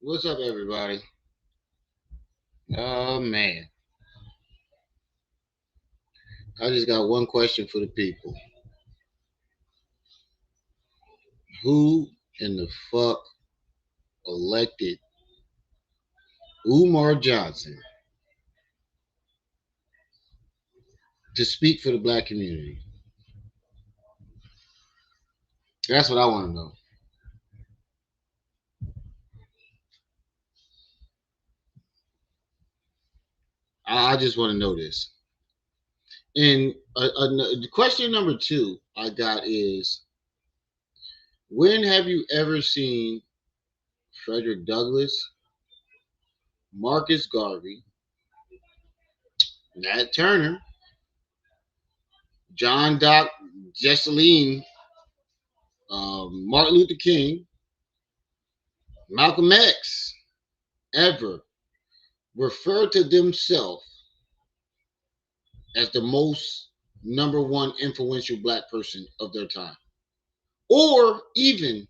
What's up, everybody? Oh man, I just got one question for the people. Who in the fuck elected Umar Johnson to speak for the black community? That's what I want to know. I just want to know this. And question number two I got is: when have you ever seen Frederick Douglass, Marcus Garvey, Nat Turner, John Doc Jesseline, Martin Luther King, Malcolm X ever refer to themselves as the most number one influential black person of their time, or even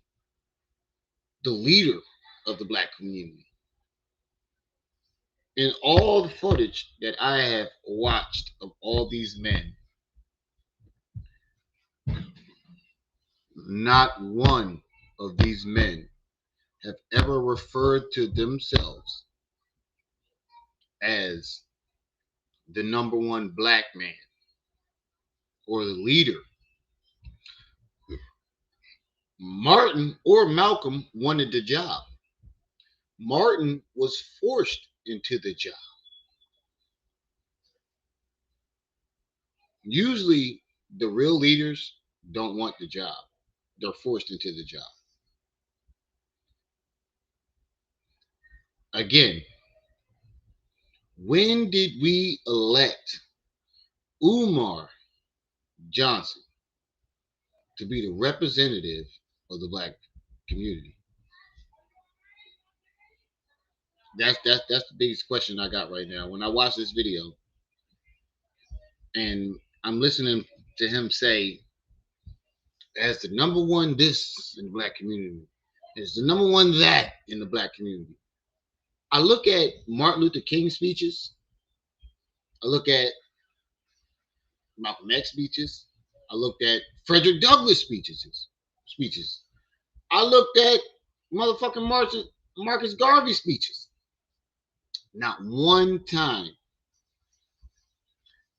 the leader of the black community? In all the footage that I have watched of all these men, not one of these men have ever referred to themselves as the number one black man or the leader. Martin or Malcolm wanted the job. Martin was forced into the job. Usually, the real leaders don't want the job, they're forced into the job. Again, when did we elect Umar Johnson to be the representative of the black community? That's the biggest question I got right now. When I watch this video and I'm listening to him say, as the number one this in the black community, as the number one that in the black community. I look at Martin Luther King speeches. I look at Malcolm X speeches. I looked at Frederick Douglass speeches. Speeches. I looked at motherfucking Marcus Garvey speeches. Not one time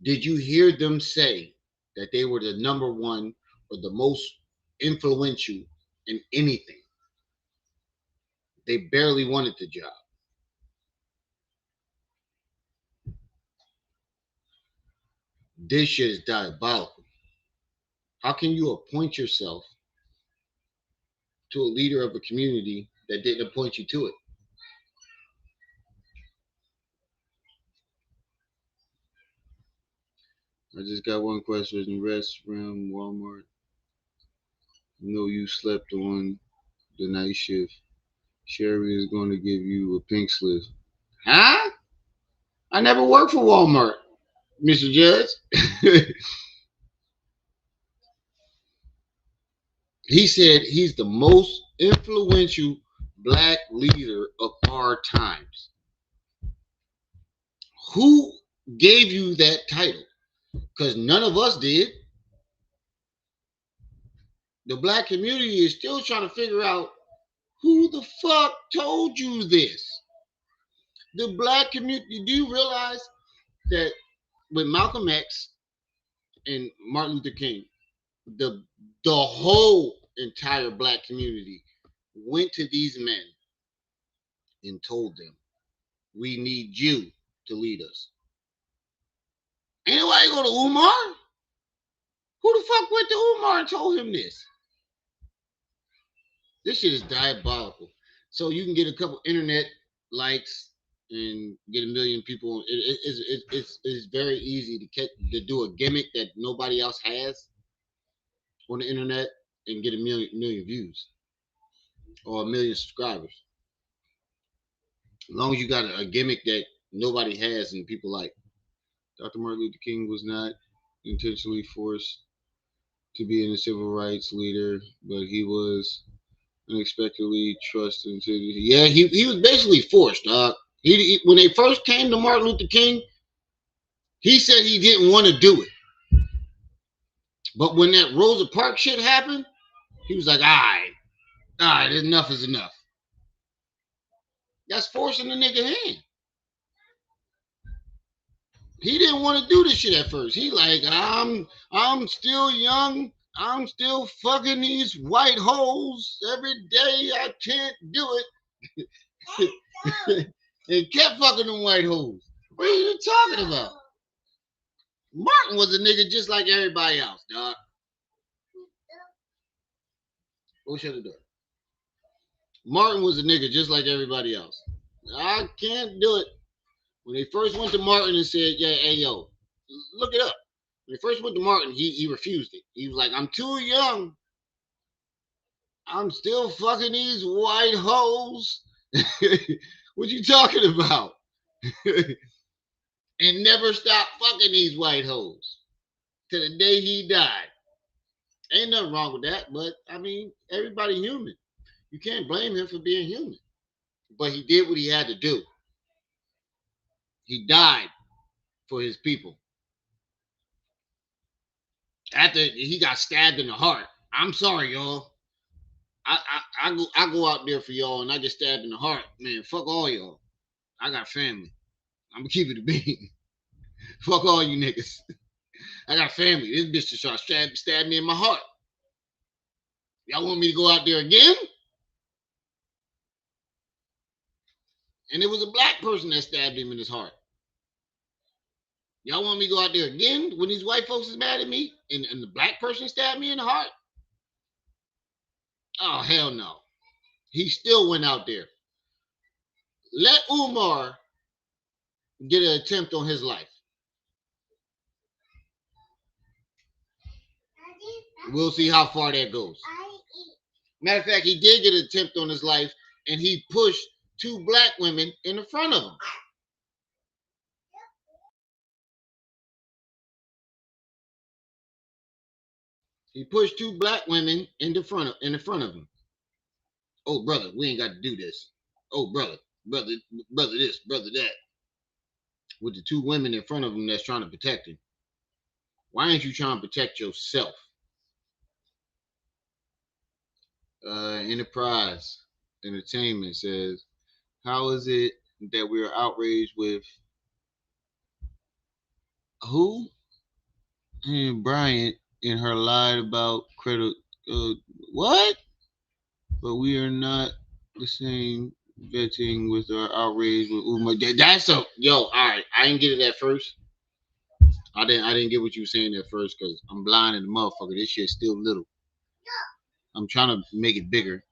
did you hear them say that they were the number one or the most influential in anything. They barely wanted the job. This shit is diabolical. How can you appoint yourself to a leader of a community that didn't appoint you to it? I just got one question. Restroom, Walmart. No, you slept on the night shift. Sherry is going to give you a pink slip. Huh? I never worked for Walmart, Mr. Judge. He said he's the most influential black leader of our times. Who gave you that title? Because none of us did. The black community is still trying to figure out who the fuck told you this. The black community, do you realize that with Malcolm X and Martin Luther King, the the whole entire black community went to these men and told them, "We need you to lead us." Ain't nobody go to Umar. Who the fuck went to Umar and told him this? This shit is diabolical. So you can get a couple internet likes and get a million people. It's very easy to do a gimmick that nobody else has on the internet and get a million views or a million subscribers. As long as you got a gimmick that nobody has and people like. Dr. Martin Luther King was not intentionally forced to be a civil rights leader, but he was unexpectedly trust into. Yeah, he was basically forced, dog. When they first came to Martin Luther King, he said he didn't want to do it. But when that Rosa Parks shit happened, he was like, all right, enough is enough. That's forcing the nigga hand. He didn't want to do this shit at first. He like, I'm still young. I'm still fucking these white hoes every day. I can't do it. And kept fucking them white hoes. What are you talking about? Martin was a nigga just like everybody else, dog. Go shut the door. Martin was a nigga just like everybody else. I can't do it. When they first went to Martin and said, yeah, hey, yo, look it up. When they first went to Martin, he refused it. He was like, I'm too young. I'm still fucking these white hoes. What you talking about? And never stopped fucking these white hoes to the day he died. Ain't nothing wrong with that, but I mean, everybody human. You can't blame him for being human. But he did what he had to do. He died for his people. After he got stabbed in the heart. I'm sorry, y'all. I go out there for y'all and I get stabbed in the heart. Man, fuck all y'all. I got family. I'm gonna keep it a bean. Fuck all you niggas. I got family. This bitch just tried to stab me in my heart. Y'all want me to go out there again? And it was a black person that stabbed him in his heart. Y'all want me to go out there again when these white folks is mad at me and the black person stabbed me in the heart? Oh, hell no. He still went out there. Let Umar get an attempt on his life. We'll see how far that goes. Matter of fact, he did get an attempt on his life and he pushed two black women in the front of him. He pushed two black women in the front of him. Oh, brother, we ain't got to do this. Oh, brother this, brother that. With the two women in front of him that's trying to protect him. Why ain't you trying to protect yourself? Enterprise Entertainment says, how is it that we are outraged with who? And Bryant in her lied about credit. Uh, what? But we are not the same vetting with our outrage with Umar. That's a yo. All right, I didn't get it at first. I didn't get what you were saying at first because I'm blind in the motherfucker. This shit's still little. I'm trying to make it bigger,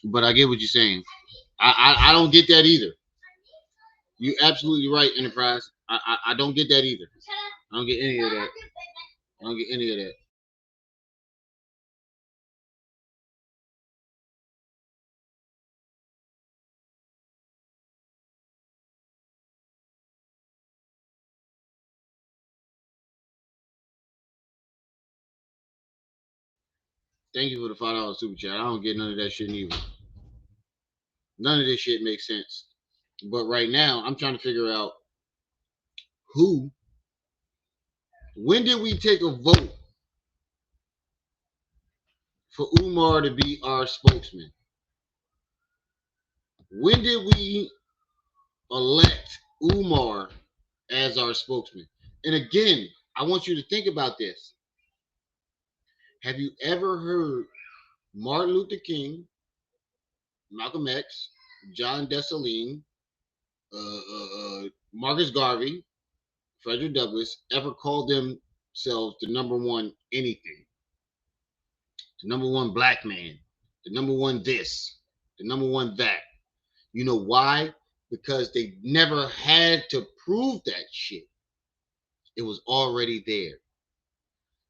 but I get what you're saying. I don't get that either. You're absolutely right, Enterprise. I don't get that either. I don't get any of that. I don't get any of that. Thank you for the $5 super chat. I don't get none of that shit either. None of this shit makes sense. But right now, I'm trying to figure out who. When did we take a vote for Umar to be our spokesman? When did we elect Umar as our spokesman? And again, I want you to think about this. Have you ever heard Martin Luther King, Malcolm X, John Dessalines, Marcus Garvey, Frederick Douglass ever call themselves the number one anything? The number one black man, the number one this, the number one that. You know why? Because they never had to prove that shit. It was already there.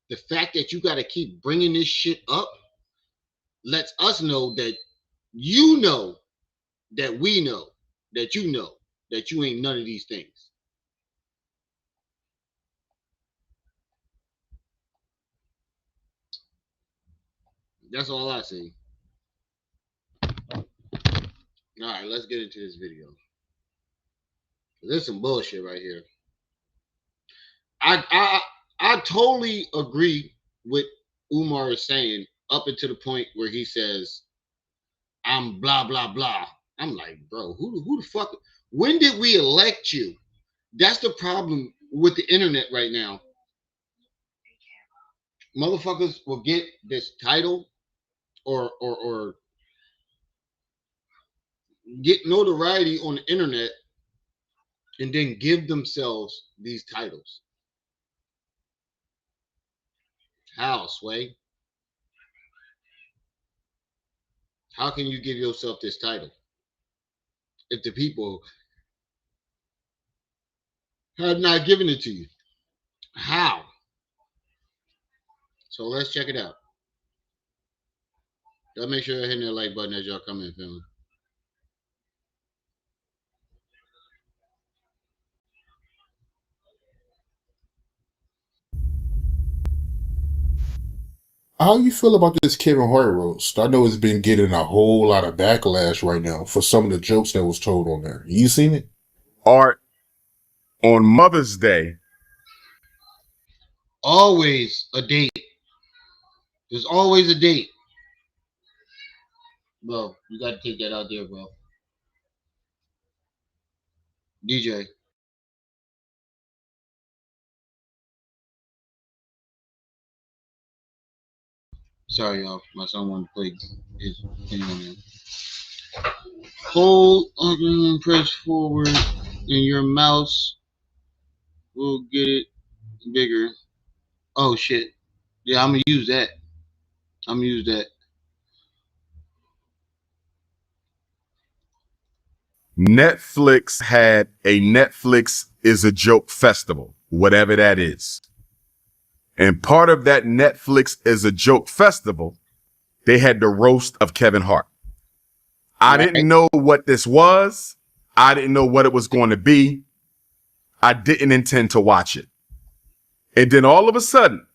The fact that you got to keep bringing this shit up lets us know that you know that we know that you ain't none of these things. That's all I see. All right, let's get into this video. There's some bullshit right here. I I I totally agree with Umar is saying up until the point where he says I'm blah blah blah. I'm like, bro, who the fuck? When did we elect you? That's the problem with the internet right now. Motherfuckers will get this title or get notoriety on the internet and then give themselves these titles. How, Sway? How can you give yourself this title if the people have not given it to you? How? So let's check it out. Y'all make sure you're hitting that like button as y'all come in, family. How you feel about this Kevin Hart roast? I know it's been getting a whole lot of backlash right now for some of the jokes that was told on there. You seen it? Art on Mother's Day. Always a date. There's always a date. Bro, you gotta take that out there, bro. DJ. Sorry, y'all. My son wanted to play his thing on there. Hold and press forward, and your mouse will get it bigger. Oh shit. Yeah, I'm gonna use that. I'm gonna use that. Netflix had a Netflix is a joke festival, whatever that is. And part of that Netflix is a joke festival, they had the roast of Kevin Hart. I didn't know what this was. I didn't know what it was going to be. I didn't intend to watch it. And then all of a sudden,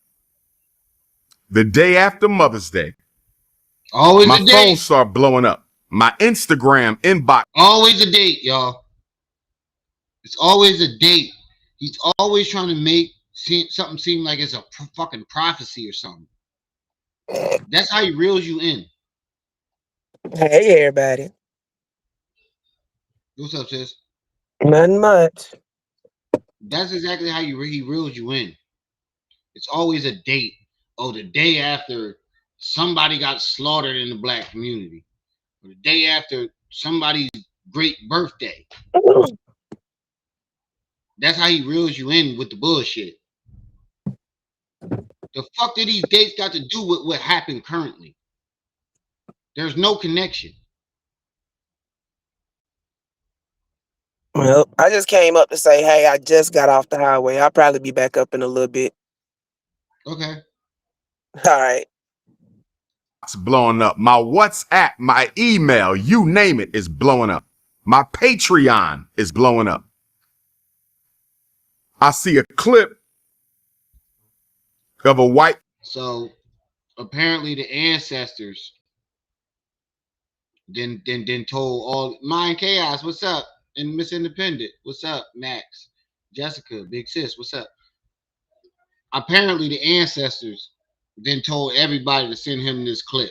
the day after Mother's Day, Always my a date. phone started blowing up. My Instagram inbox. Always a date, y'all. It's always a date. He's always trying to make something seem like it's a fucking prophecy or something. That's how he reels you in. Hey, everybody. What's up, sis? Nothing much. That's exactly how he reels you in. It's always a date. Oh, the day after somebody got slaughtered in the black community, or the day after somebody's great birthday. That's how he reels you in with the bullshit. The fuck did these dates got to do with what happened currently? There's no connection. Well, I just came up to say, hey, I just got off the highway. I'll probably be back up in a little bit. Okay. All right. It's blowing up. My WhatsApp, my email, you name it, is blowing up. My Patreon is blowing up. I see a clip of a white. So apparently the ancestors then told all Mind Chaos, what's up? And Miss Independent, what's up? Max, Jessica, Big Sis, what's up? Apparently the ancestors then told everybody to send him this clip.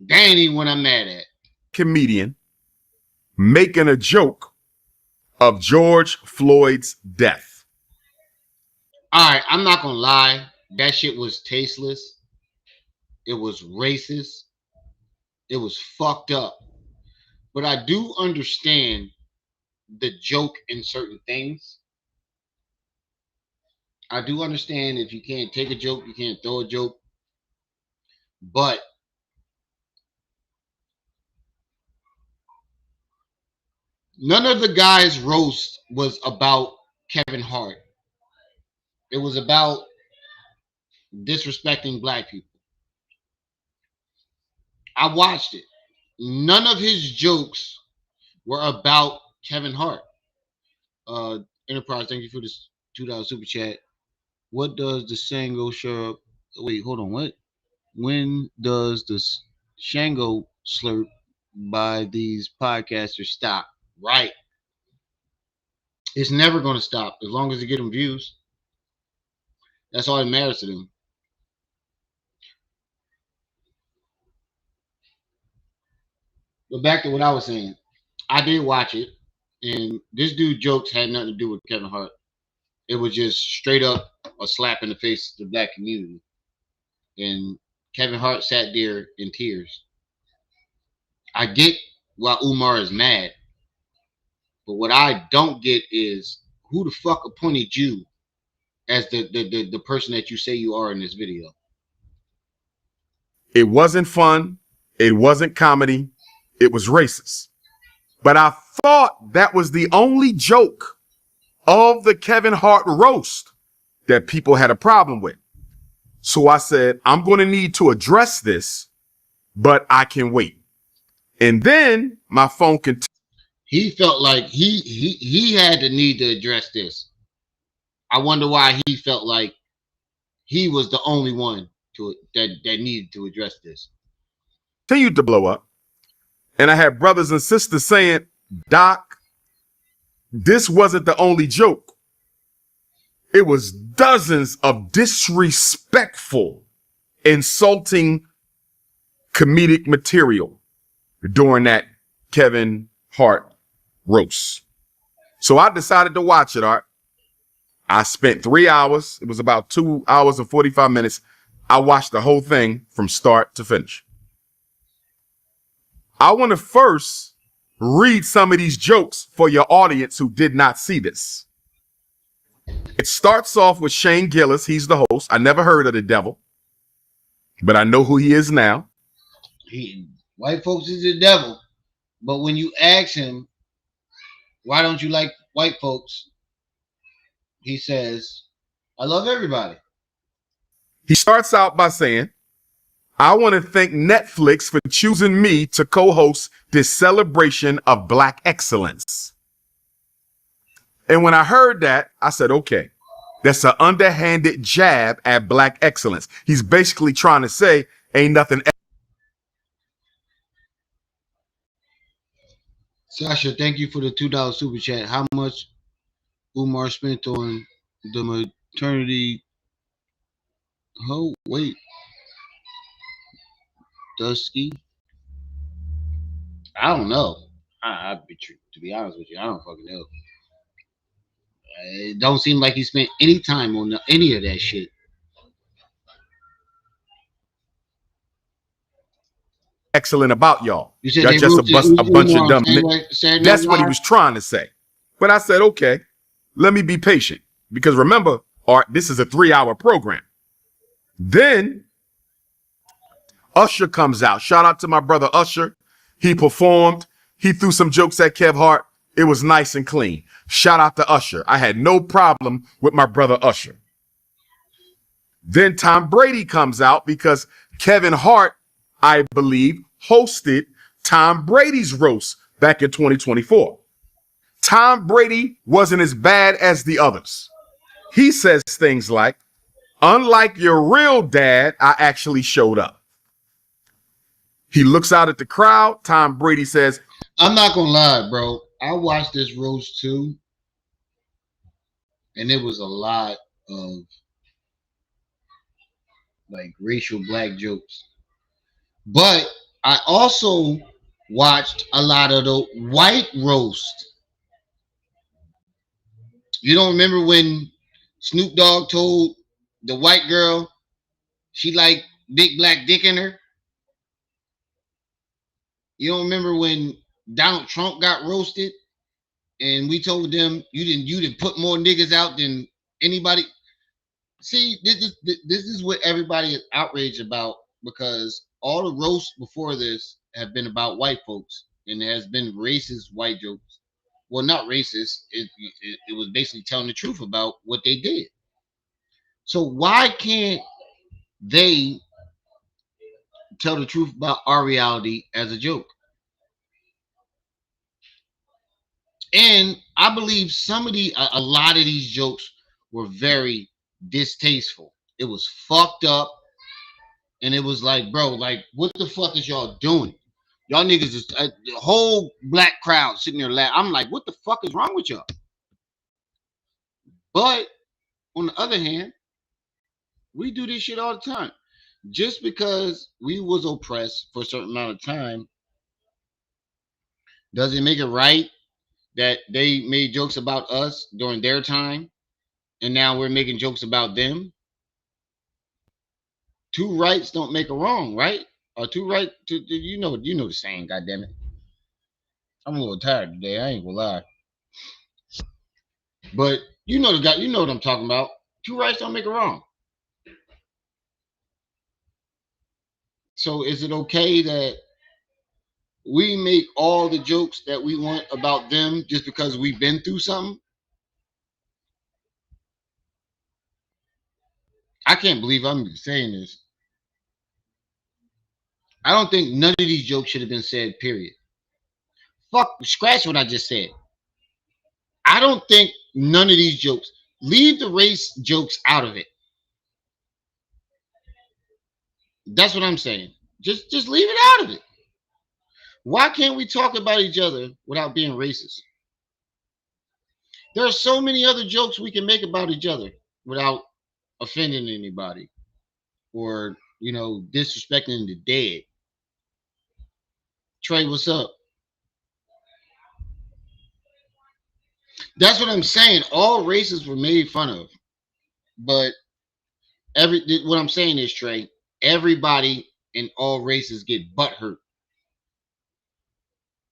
That ain't even what I'm mad at. Comedian making a joke of George Floyd's death. All right, I'm not gonna lie. That shit was tasteless. It was racist. It was fucked up. But I do understand the joke in certain things. I do understand if you can't take a joke, you can't throw a joke. But none of the guys' roast was about Kevin Hart. It was about disrespecting black people. I watched it. None of his jokes were about Kevin Hart. Enterprise, thank you for this $2 super chat. What does the Shango show up? Wait, hold on. What? When does the Shango slurped by these podcasters stop. Right. It's never going to stop as long as they get them views. That's all that matters to them. But back to what I was saying. I did watch it, and this dude jokes had nothing to do with Kevin Hart. It was just straight up a slap in the face to the black community. And Kevin Hart sat there in tears. I get why Umar is mad, but what I don't get is who the fuck appointed you as the person that you say you are in this video. It wasn't fun. It wasn't comedy. It was racist. But I thought that was the only joke of the Kevin Hart roast that people had a problem with. So I said, I'm going to need to address this, but I can wait. And then my phone continued. He felt like he had the need to address this. I wonder why he felt like he was the only one that needed to address this. Continued to blow up. And I had brothers and sisters saying, Doc, this wasn't the only joke. It was dozens of disrespectful, insulting comedic material during that Kevin Hart roast. So I decided to watch it, Art. I spent 3 hours. It was about 2 hours and 45 minutes. I watched the whole thing from start to finish. I want to first read some of these jokes for your audience who did not see this. It starts off with Shane Gillis. He's the host. I never heard of the devil, but I know who he is now. White folks is the devil, but when you ask him, why don't you like white folks? He says, I love everybody. He starts out by saying, I want to thank Netflix for choosing me to co-host this celebration of Black excellence. And when I heard that, I said, okay, that's an underhanded jab at Black excellence. He's basically trying to say, ain't nothing. Sasha, thank you for the $2 super chat. How much Umar spent on the maternity? Oh, wait. Dusky? I don't know. To be honest with you, I don't fucking know. It don't seem like he spent any time on any of that shit. Excellent about y'all. You said Y'all they just a bunch of dumb. That's what he was trying to say. But I said, okay, let me be patient. Because remember, Art, this is a 3-hour program. Then Usher comes out. Shout out to my brother Usher. He performed. He threw some jokes at Kev Hart. It was nice and clean. Shout out to Usher. I had no problem with my brother Usher. Then Tom Brady comes out because Kevin Hart, I believe, hosted Tom Brady's roast back in 2024. Tom Brady wasn't as bad as the others. He says things like, unlike your real dad, I actually showed up. He looks out at the crowd. Tom Brady says, I'm not going to lie, bro. I watched this roast too. And it was a lot of like racial black jokes. But I also watched a lot of the white roast. You don't remember when Snoop Dogg told the white girl she liked big black dick in her? You don't remember when Donald Trump got roasted and we told them you didn't put more niggas out than anybody? See, this is what everybody is outraged about, because all the roasts before this have been about white folks, and there has been racist white jokes. Well, not racist. It was basically telling the truth about what they did. So why can't they tell the truth about our reality as a joke? And I believe a lot of these jokes were very distasteful. It was fucked up. And it was like, bro, like, what the fuck is y'all doing? Y'all niggas is the whole black crowd sitting there laughing. I'm like, what the fuck is wrong with y'all? But on the other hand, we do this shit all the time. Just because we was oppressed for a certain amount of time, does it make it right that they made jokes about us during their time and now we're making jokes about them? Two rights don't make a wrong, right? Or two right to you know the saying, goddamn it. I'm a little tired today, I ain't gonna lie. But you know the guy, you know what I'm talking about. Two rights don't make a wrong. So is it okay that we make all the jokes that we want about them just because we've been through something? I can't believe I'm saying this. I don't think none of these jokes should have been said, period. Fuck, scratch what I just said. I don't think none of these jokes, leave the race jokes out of it. That's what I'm saying. Just leave it out of it. Why can't we talk about each other without being racist? There are so many other jokes we can make about each other without offending anybody or, disrespecting the dead. Trey, what's up? That's what I'm saying. All races were made fun of. But what I'm saying is, Trey, everybody in all races get butt hurt.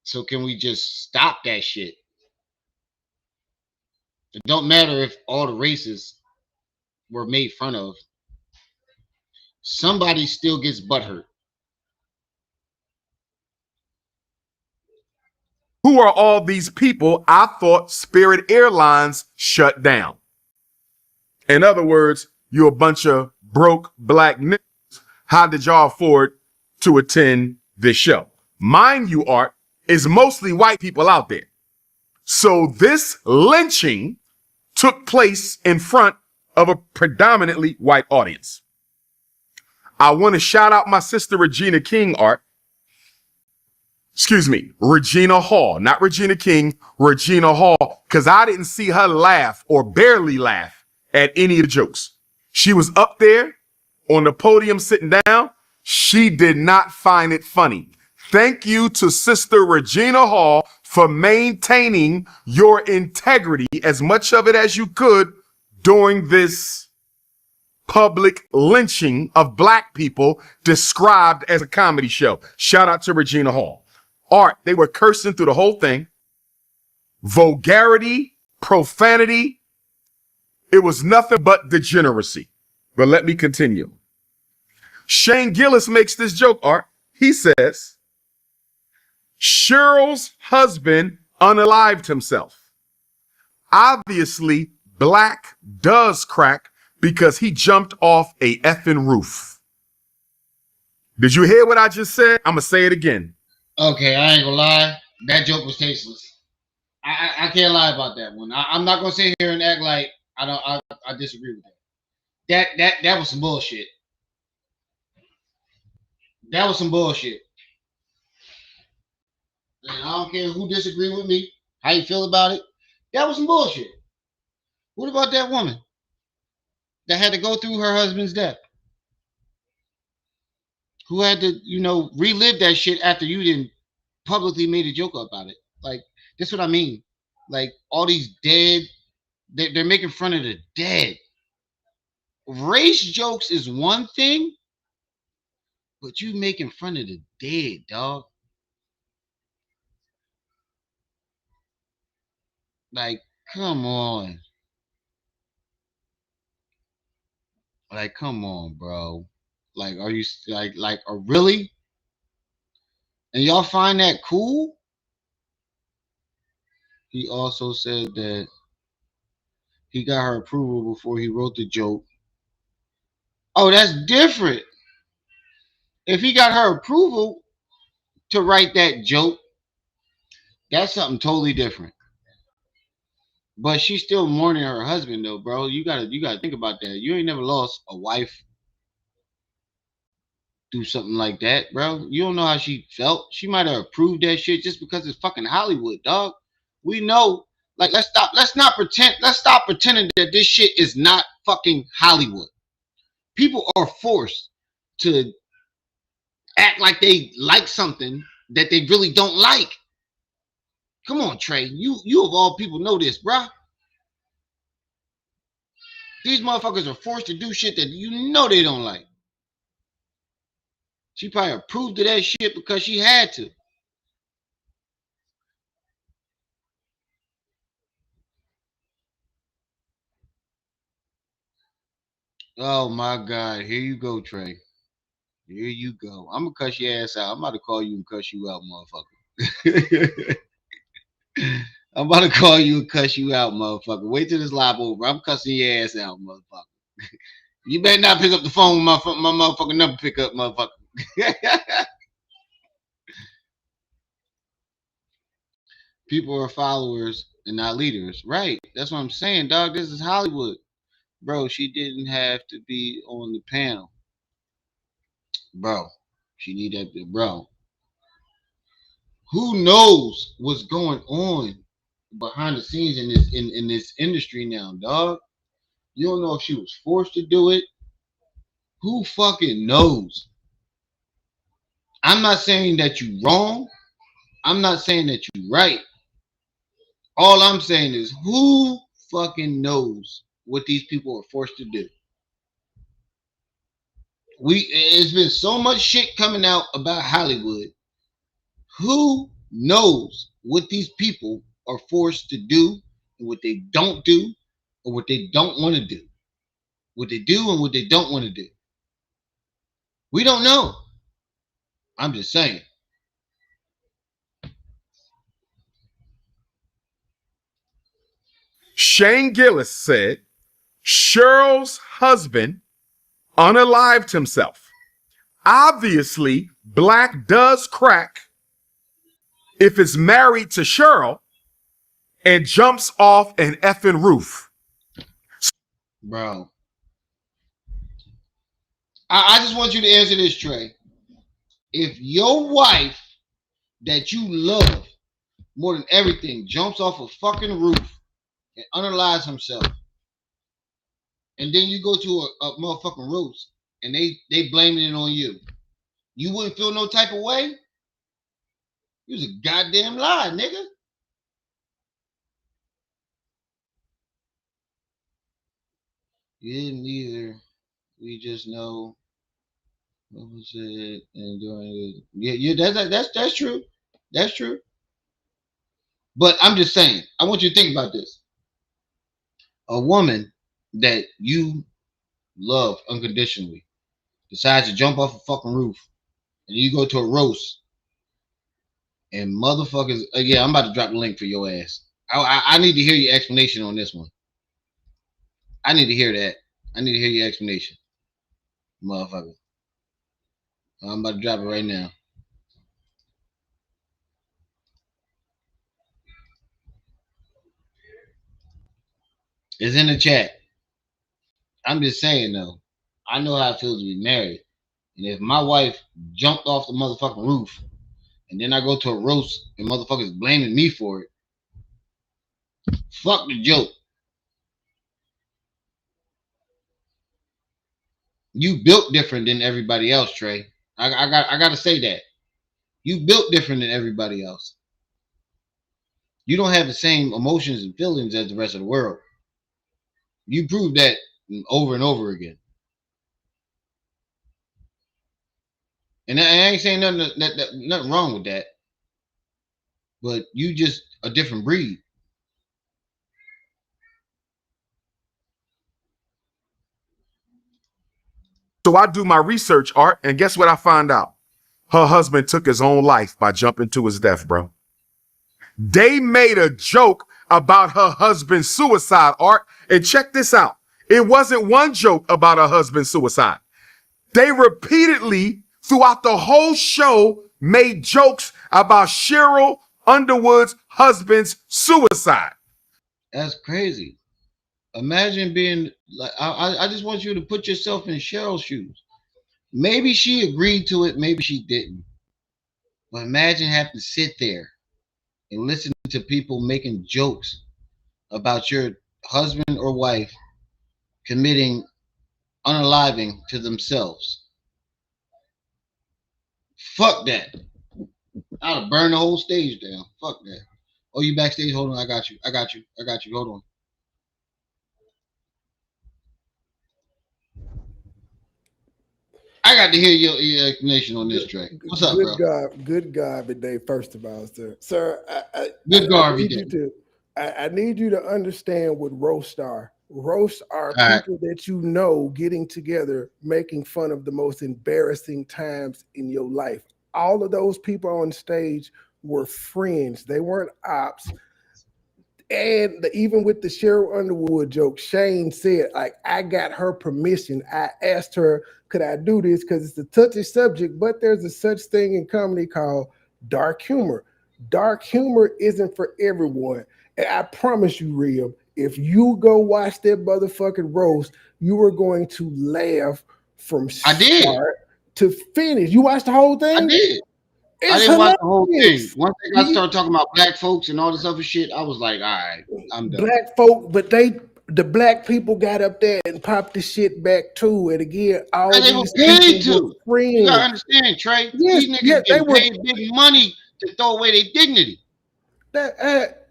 So can we just stop that shit? It don't matter if all the races were made fun of. Somebody still gets butt hurt. Who are all these people I thought Spirit Airlines shut down? In other words, you're a bunch of broke black niggas. How did y'all afford to attend this show? Mind you, Art, is mostly white people out there. So this lynching took place in front of a predominantly white audience. I want to shout out my sister Regina King, Art. Excuse me, Regina Hall, not Regina King, Regina Hall, because I didn't see her laugh or barely laugh at any of the jokes. She was up there on the podium sitting down. She did not find it funny. Thank you to Sister Regina Hall for maintaining your integrity, as much of it as you could, during this public lynching of black people described as a comedy show. Shout out to Regina Hall. Art, they were cursing through the whole thing. Vulgarity, profanity. It was nothing but degeneracy. But let me continue. Shane Gillis makes this joke, Art. He says, Cheryl's husband unalived himself. Obviously, black does crack because he jumped off a effing roof. Did you hear what I just said? I'm going to say it again. Okay, I ain't gonna lie. That joke was tasteless. I can't lie about that one. I'm not gonna sit here and act like I disagree with that. That was some bullshit. That was some bullshit. And I don't care who disagree with me, how you feel about it. That was some bullshit. What about that woman that had to go through her husband's death? Who had to, relive that shit after you didn't publicly made a joke about it? Like, that's what I mean. Like, all these dead, they're making fun of the dead. Race jokes is one thing, but you making fun of the dead, dog. Like, come on. Like, come on, bro. Like, are you really? And y'all find that cool? He also said that he got her approval before he wrote the joke. Oh, that's different. If he got her approval to write that joke, that's something totally different. But she's still mourning her husband, though, bro. You gotta think about that. You ain't never lost a wife. do something like that, bro. You don't know how she felt. She might have approved that shit just because it's fucking Hollywood, dog. We know. Like, let's stop. Let's not pretend. Let's stop pretending that this shit is not fucking Hollywood. People are forced to act like they like something that they really don't like. Come on, Trey. You of all people know this, bruh. These motherfuckers are forced to do shit that you know they don't like. She probably approved of that shit because she had to. Oh my God. Here you go, Trey. Here you go. I'm gonna cuss your ass out. I'm about to call you and cuss you out, motherfucker. I'm about to call you and cuss you out, motherfucker. Wait till this live over. I'm cussing your ass out, motherfucker. You better not pick up the phone with my motherfucking number pick up, motherfucker. People are followers and not leaders. Right. That's what I'm saying, dog. This is Hollywood. Bro, she didn't have to be on the panel. Bro, she need that, bro. Who knows what's going on behind the scenes in this industry now, dog? You don't know if she was forced to do it. Who fucking knows? I'm not saying that you wrong. I'm not saying that you right. All I'm saying is who fucking knows what these people are forced to do. It's been so much shit coming out about Hollywood. Who knows what these people are forced to do and what they don't do or what they don't want to do? What they do and what they don't want to do. We don't know. I'm just saying. Shane Gillis said Cheryl's husband unalived himself. Obviously, black does crack if it's married to Cheryl and jumps off an effing roof. Bro. I just want you to answer this, Trey. If your wife that you love more than everything jumps off a fucking roof and unalives himself, and then you go to a motherfucking roast and they blaming it on you, you wouldn't feel no type of way? You was a goddamn lie, nigga. You didn't either. We just know what was it and doing it. Yeah, that's true. That's true. But I'm just saying, I want you to think about this. A woman that you love unconditionally decides to jump off a fucking roof, and you go to a roast, and motherfuckers, yeah, I'm about to drop the link for your ass. I need to hear your explanation on this one. I need to hear that. I need to hear your explanation, motherfucker. I'm about to drop it right now. It's in the chat. I'm just saying though, I know how it feels to be married. And if my wife jumped off the motherfucking roof and then I go to a roast and motherfuckers blaming me for it, fuck the joke. You built different than everybody else, Trey. I gotta say that. You built different than everybody else. You don't have the same emotions and feelings as the rest of the world. You proved that over and over again. And I ain't saying nothing wrong with that. But you just a different breed. So I do my research, Art, and guess what I find out? Her husband took his own life by jumping to his death, bro. They made a joke about her husband's suicide, Art. And check this out. It wasn't one joke about her husband's suicide. They repeatedly, throughout the whole show, made jokes about Cheryl Underwood's husband's suicide. That's crazy. Imagine being like, I just want you to put yourself in Cheryl's shoes. Maybe she agreed to it, maybe she didn't. But imagine having to sit there and listen to people making jokes about your husband or wife committing unaliving to themselves. Fuck that. I'd have burned the whole stage down. Fuck that. Oh, you backstage? Hold on, I got you. I got you. I got you. Hold on. I got to hear your explanation on this, Trey. What's up, bro? Good God, today. First of all, sir, Good I Garvey need day. you to, I need you to understand what roasts are. Roasts are All right. people that you know getting together, making fun of the most embarrassing times in your life. All of those people on stage were friends. They weren't ops. And even with the Cheryl Underwood joke, Shane said, like, I got her permission. I asked her, could I do this? Because it's a touchy subject, but there's a such thing in comedy called dark humor. Dark humor isn't for everyone. And I promise you, Real, if you go watch that motherfucking roast, you are going to laugh from I did. start to finish. You watched the whole I thing? did. I It's didn't watch the whole thing. hilarious. Once they got started talking about black folks and all this other shit, I was like, all right, I'm done. Black folk, but the black people got up there and popped the shit back too. And again, all And they were these paid people to. were You gotta friends. understand, Trey. Yes, These yeah, niggas they getting were. paid big money to throw away their dignity.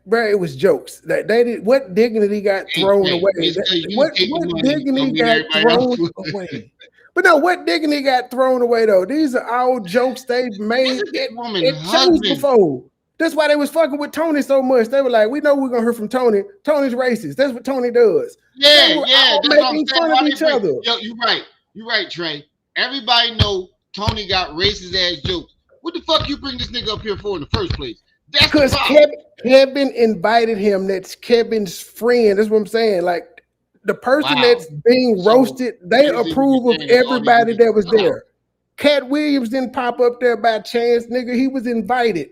Bro, it was jokes. That they did. What dignity got Hey, thrown hey, away? it's because you What take the money, don't dignity mean got everybody else thrown will. away? But no, what dignity got thrown away though? These are all jokes they've This made is this woman's at shows husband. before. That's why they was fucking with Tony so much. They were like, we know we're gonna hear from Tony. Tony's racist. That's what Tony does. They Yeah, were yeah, all that's what I'm making saying. fun of Why they each bring other. yo, you right, Trey. Everybody know Tony got racist ass jokes. What the fuck you bring this nigga up here for in the first place? That's the Because problem. Kevin invited him. That's Kevin's friend. That's what I'm saying. Like the person Wow. that's being So roasted, they basically what approve you're of saying is all these everybody niggas that was cut out. there. Cat Williams didn't pop up there by chance, nigga. He was invited.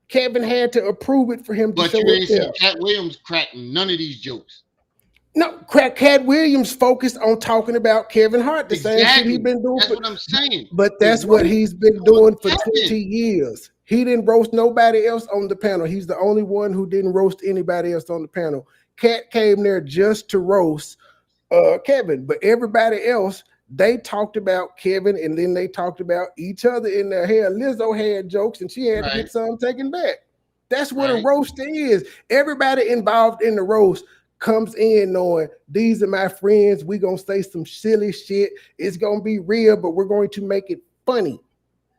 Kevin had to approve it for him to But you show up ain't there. see Cat Williams cracking none of these jokes. No, Cat Williams focused on talking about Kevin Hart, the same shit he Exactly. been doing That's for. what I'm saying. But The that's what roast he's been was doing for Kevin. 20 years. He didn't roast nobody else on the panel. He's the only one who didn't roast anybody else on the panel. Cat came there just to roast Kevin, but everybody else, they talked about Kevin and then they talked about each other in their hair. Lizzo had jokes and she had to Right, get some taken back. That's what a right. roast is. Everybody involved in the roast comes in knowing these are my friends. We're going to say some silly shit. It's going to be real, but we're going to make it funny.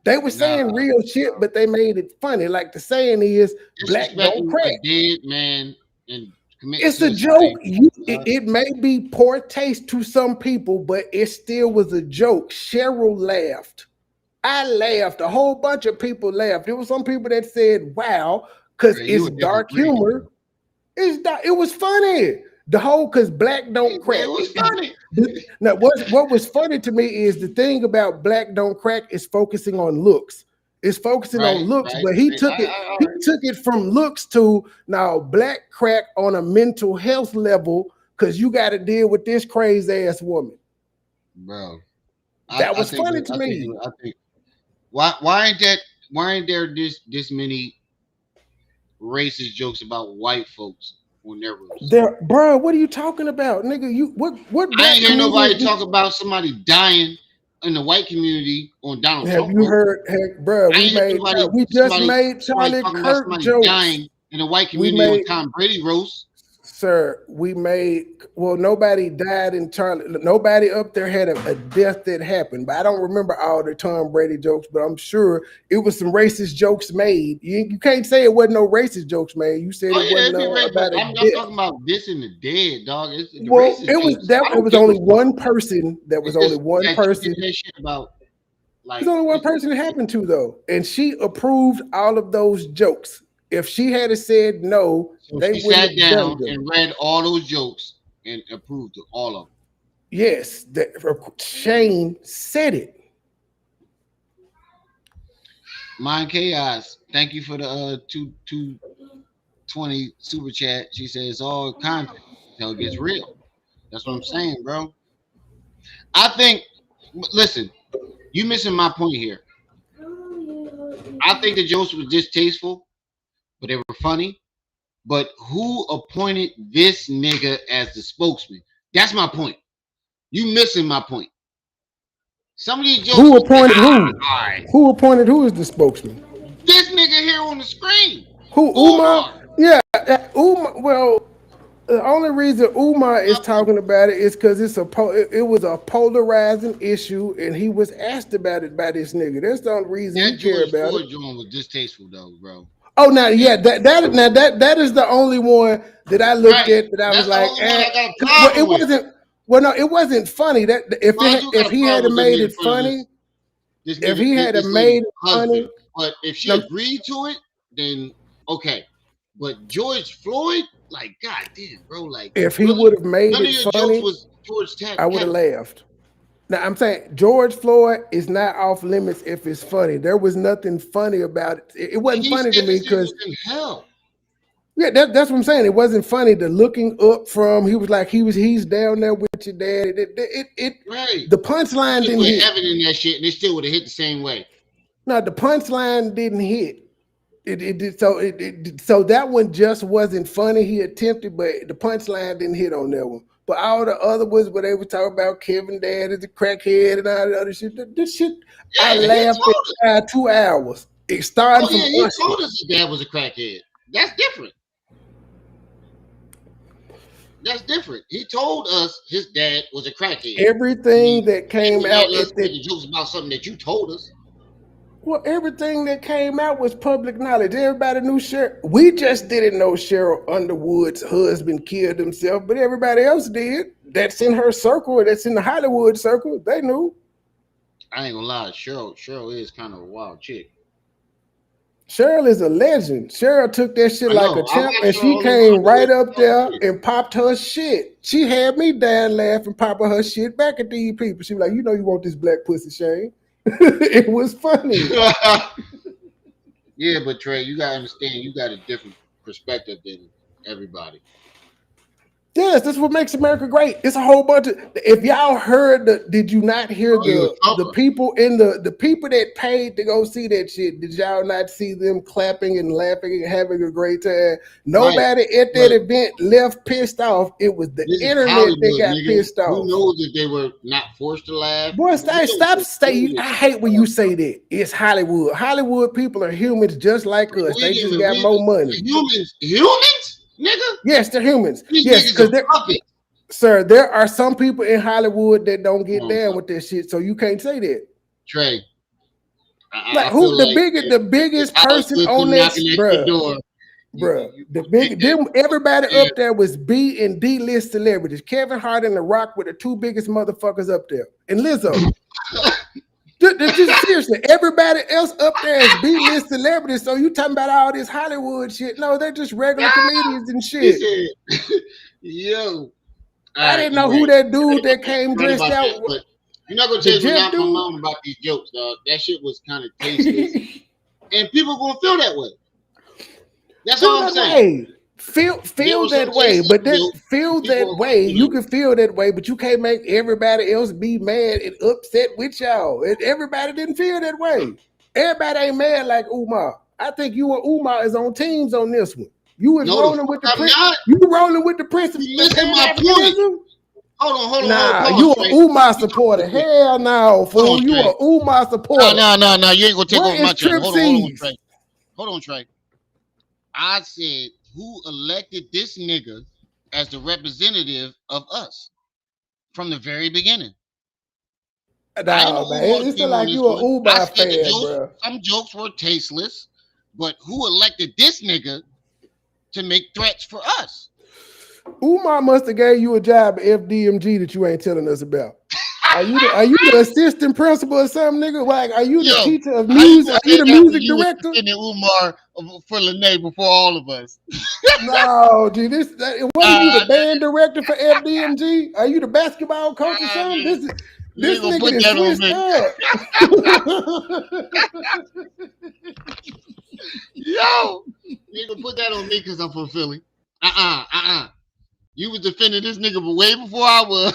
They were Nah, saying real shit, but they made it funny. Like the saying is, black don't disrespecting a crack. dead man and committing It's a suicide. joke. Uh, It may be poor taste to some people, but it still was a joke. Cheryl laughed. I laughed. A whole bunch of people laughed. There were some people that said, wow, because Trey, you it's a different dark breed. humor. It was funny. The whole because black don't crack. It was funny. Now, what was funny to me is the thing about black don't crack is focusing on looks. It's focusing on Right, looks, right. but he took it. All He right. took it from looks to now black crack on a mental health level because you got to deal with this crazy ass woman. Bro. That I was think funny to me. I think why ain't there this many racist jokes about white folks on their roast? There, bro. What are you talking about, nigga? You what I black ain't hear nobody comedian talk about somebody dying in the white community on Donald have Trump you roast. heard? Heck, bro, I ain't hear nobody we just made Charlie talking about Kirk somebody jokes. dying in the white We community on made Tom Brady roast. Sir, we made nobody died in Charlie. Nobody up there had a death that happened, but I don't remember all the Tom Brady jokes. But I'm sure it was some racist jokes made. You can't say it wasn't no racist jokes made. You said Oh it yeah, wasn't it'd be racist, but about a I'm death. talking about this and the dead, dog. It's the Well, racist it was jokes. that I it don't was give a only fuck. one person. That was It's only just one that you person. get that shit about There's only one person it happened to though, and she approved all of those jokes. If she had said no, So they she wouldn't sat have done down them. and read all those jokes and approved of all of them. Yes, Shane said it. Mind Chaos, thank you for the 220 super chat. She says all content until it gets real. That's what I'm saying, bro. I think. Listen, You missing my point here. I think the jokes were distasteful, but they were funny. But who appointed this nigga as the spokesman? That's my point. You missing my point. Some of these jokes Who was like, appointed who? all right. Who appointed who is the spokesman? This nigga here on the screen. Who, Umar? Yeah, Umar. Well, the only reason Umar is talking about it is because it was a polarizing issue, and he was asked about it by this nigga. That's the only reason he cared about it. That joint was distasteful, though, bro. Oh, now, yeah, that is the only one that I looked at that I was like, it wasn't. Well, no, it wasn't funny. That if he had made it funny, if he had made it funny, but if she agreed to it, then okay. But George Floyd, like, goddamn, bro, like, if he would have made it funny, I would have laughed. Now I'm saying George Floyd is not off limits if it's funny. There was nothing funny about it. It wasn't funny to me because yeah, that's what I'm saying. It wasn't funny. The looking up from he's down there with your dad. The punchline didn't hit. Evident that shit, and it still would have hit the same way. No, the punchline didn't hit. So that one just wasn't funny. He attempted, but the punchline didn't hit on that one. But all the other ones where they were talking about Kevin Dad as a crackhead and all the other shit, this shit, I laughed at 2 hours. It started from he told us his dad was a crackhead. That's different. That's different. He told us his dad was a crackhead. Everything that came out the jokes about something that you told us. Well, everything that came out was public knowledge. Everybody knew Cheryl. We just didn't know Cheryl Underwood's husband killed himself, but everybody else did. That's in her circle. That's in the Hollywood circle. They knew. I ain't gonna lie. Cheryl is kind of a wild chick. Cheryl is a legend. Cheryl took that shit like a champ, and she came right up there and popped her shit. She had me dying laughing, popping her shit back at these people. She was like, you know you want this black pussy, Shane. It was funny. Yeah, but Trey, you gotta understand, you got a different perspective than everybody. Yes, that's what makes America great. It's a whole bunch of. If y'all heard did you not hear the people in the people that paid to go see that shit? Did y'all not see them clapping and laughing and having a great time? Nobody at that event left pissed off. It was the internet that got pissed off. Who knows if they were not forced to laugh? Boy, stop saying. I hate when you say that. It's Hollywood. Hollywood people are humans just like us. They just got more money. Humans? Nigga? Yes, they're humans. Yes, because sir, there are some people in Hollywood that don't get down with this shit, so you can't say that. Trey, like who the biggest person on this, bruh? Everybody up there was B and D list celebrities. Kevin Hart and The Rock were the two biggest motherfuckers up there, and Lizzo. Just seriously, everybody else up there is B-list celebrities. So you talking about all this Hollywood shit? No, they're just regular comedians and shit. Yo, I didn't know who that dude that came dressed out. But you're not gonna tell me my mom about these jokes, dog. That shit was kind of tasteless, and people gonna feel that way. That's all I'm saying. Feel that way, but feel that way. You can feel that way, but you can't make everybody else be mad and upset with y'all. Everybody didn't feel that way. Everybody ain't mad like Umar. I think you and Umar is on teams on this one. You was rolling with the prince. You rolling with the prince. Listen, my point. Hold on. Nah, you an Umar supporter. Hell no, fool. You an Umar supporter. No. You ain't gonna take over my channel. Hold on, Trey. I said, who elected this nigga as the representative of us from the very beginning? Nah, man, it's like you an Umar fan, bro. Some jokes were tasteless, but who elected this nigga to make threats for us? Umar must have gave you a job at FDMG that you ain't telling us about. Are you the assistant principal or something, nigga? Like, are you the teacher of music? Are you the music director? And Umar for Lene before all of us. No, dude, wasn't you the band director for FDMG? Are you the basketball coach or something? This nigga is switched up. Yo, you gonna put that on me because I'm from Philly. You was defending this nigga way before I was.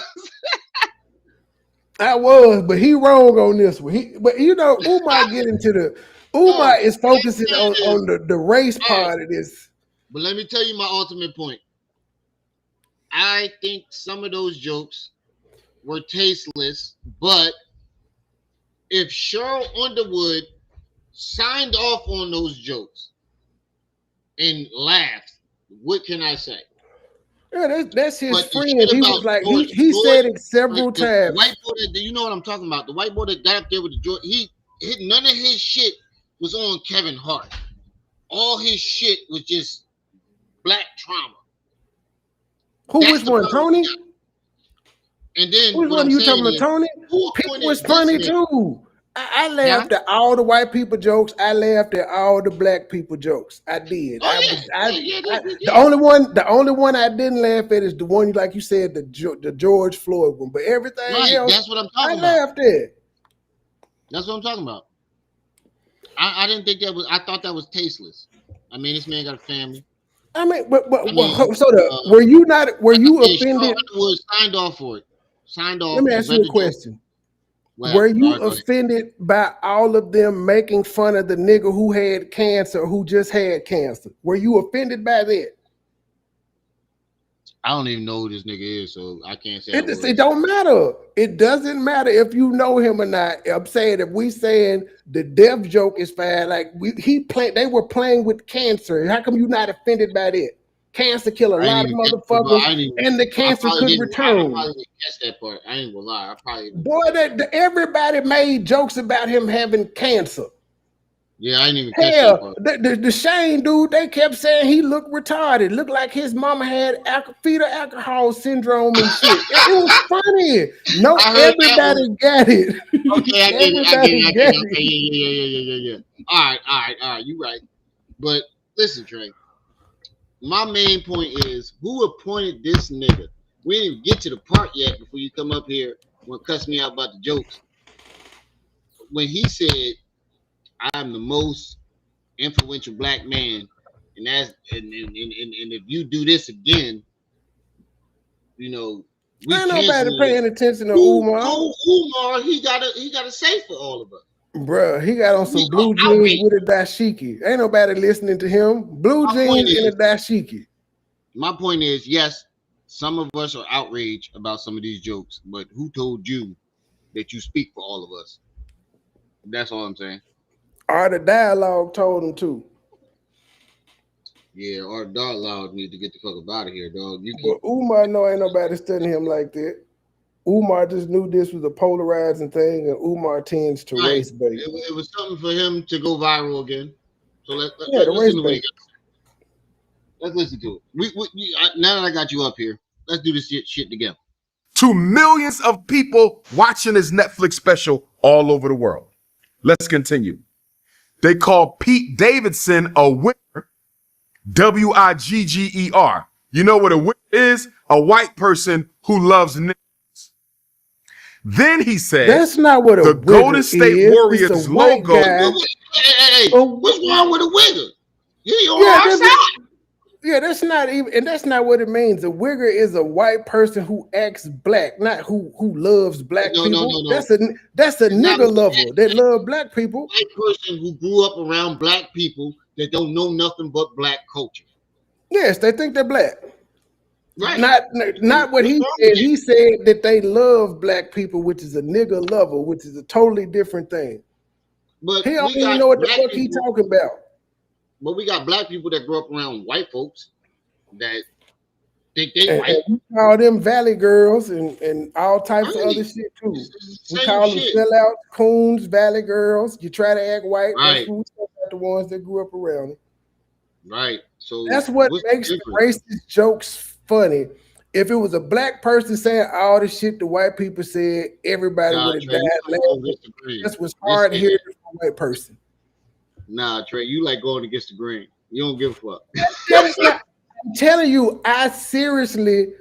I was, but he wrong on this one. But you know, Umar get into the Umar No, is what I'm focusing saying on the race all right, part of this. but let me tell you my ultimate point. I think some of those jokes were tasteless, but if Cheryl Underwood signed off on those jokes and laughed, what can I say? Yeah, that's his But the friend. shit He about was like George, he said George, it several the times. white boy that you know what I'm talking about. The white boy that got up there with the George, none of his shit was on Kevin Hart. All his shit was just black trauma. Who That's which the one, problem we Tony? got. And then Which what one I'm are you talking saying about, is, Tony? who Pete was appointed this funny nigga? too. I Huh? laughed at all the white people jokes. I laughed at all the black people jokes. I did. Oh yeah, yeah. The only one I didn't laugh at is the one like you said, the George Floyd one. But everything Right, else, that's what I'm I talking about. laughed at. That's what I'm talking about. I didn't think that was. I thought that was tasteless. I mean, this man got a family. I mean, but I mean, so like were I you said, Cheryl offended? Underwood signed off for it. Signed Let off. me He ask you read a the joke. question. Well, Were all you right, go ahead. offended by all of them making fun of the nigga who had cancer, who just had cancer? Were you offended by that? I don't even know who this nigga is, so I can't say I It was. don't matter. It doesn't matter if you know him or not. I'm saying if we saying the death joke is fine, like they were playing with cancer. How come you not offended by that? Cancer kill a I ain't lot of even catch it, bro. motherfuckers, I ain't even. and the I cancer probably could didn't. I return. probably didn't catch that part. I ain't gonna lie. I probably didn't Boy, catch that. everybody made jokes about him having cancer. Yeah, I didn't even catch that Hell, part. the Shane dude, they kept saying he looked retarded, looked like his mama had fetal alcohol syndrome and shit. It was funny. No, I heard that one. everybody got it. Okay, I get it. I get it. Everybody I get got it. Okay, it. yeah. All right. You right. But listen, Trey. My main point is who appointed this nigga. We didn't even get to the part yet before you come up here and cuss me out about the jokes. When he said, "I'm the most influential black man," and if you do this again, you know, we Ain't nobody canceling it. paying attention to Who Umar. told Umar he got a say for all of us? Bruh, he got on We some blue are jeans outraged. with a dashiki. Ain't nobody listening to him. Blue My point jeans and a is, dashiki. yes, some of us are outraged about some of these jokes, but who told you that you speak for all of us? That's all I'm saying. Art of Dialogue told him to. Yeah, our dog loud need to get the fuck up out of here, dog. You But keep Umar know ain't nobody studying him like that. Umar just knew this was a polarizing thing, and Umar tends to right. race bait. It was something for him to go viral again. So Yeah, the race listen to what he bait. got. Let's listen to it. Now that I got you up here, let's do this shit together. To millions of people watching his Netflix special all over the world. Let's continue. They call Pete Davidson a wigger, Wigger. You know what a wigger is? A white person who loves niggas. Then he said, That's not what a the Golden wigger State is. It's a Warriors white logo. guy. Hey, Oh, what's wrong with a wigger? He yeah, on our side. that's not even, and that's not what it means. A wigger is a white person who acts black, not who loves black people. No. That's a It's not nigga lover that love black people. white person who grew up around black people that don't know nothing but black culture. Yes, they think they're black. Right. Not what What's he wrong with said. He said that they love black people, which is a nigga lover, which is a totally different thing. But He don't we even got know what the black fuck he people. talking about. But we got black people that grew up around white folks that think they And white. we call them valley girls and all types of Right. other shit too. It's the We same call them shit. sellouts, coons, valley girls. You try to act white, that's Right. who we talk about, the ones that grew up around it. Right. So That's what what's makes the the difference? racist jokes funny. If it was a black person saying all the shit the white people said, everybody Nah, would have Trey, you died like going laughing. against the grain. That's what's Just hard say hearing that. from a white person. Nah, Trey, you like going against the grain. You don't give a fuck. That is not. I'm telling you, I didn't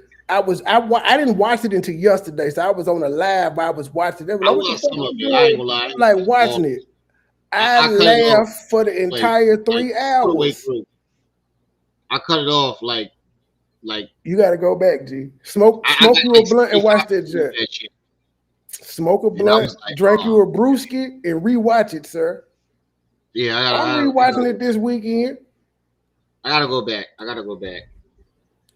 watch it until yesterday, so I was on a live. I was watching. They were I like, "What the watched fuck some of you it. I ain't doing?" gonna lie. I'm like watching it. I I cut it off laughed for the like entire 3 all the way hours. through. I cut it off like You got to go back, G. Smoke I got you a like blunt and 75 watch that minutes of shit. that shit. smoke a blunt, like, drink you a brewski, and rewatch it, sir. Yeah, I'm rewatching it this weekend. I gotta go back. I gotta go back.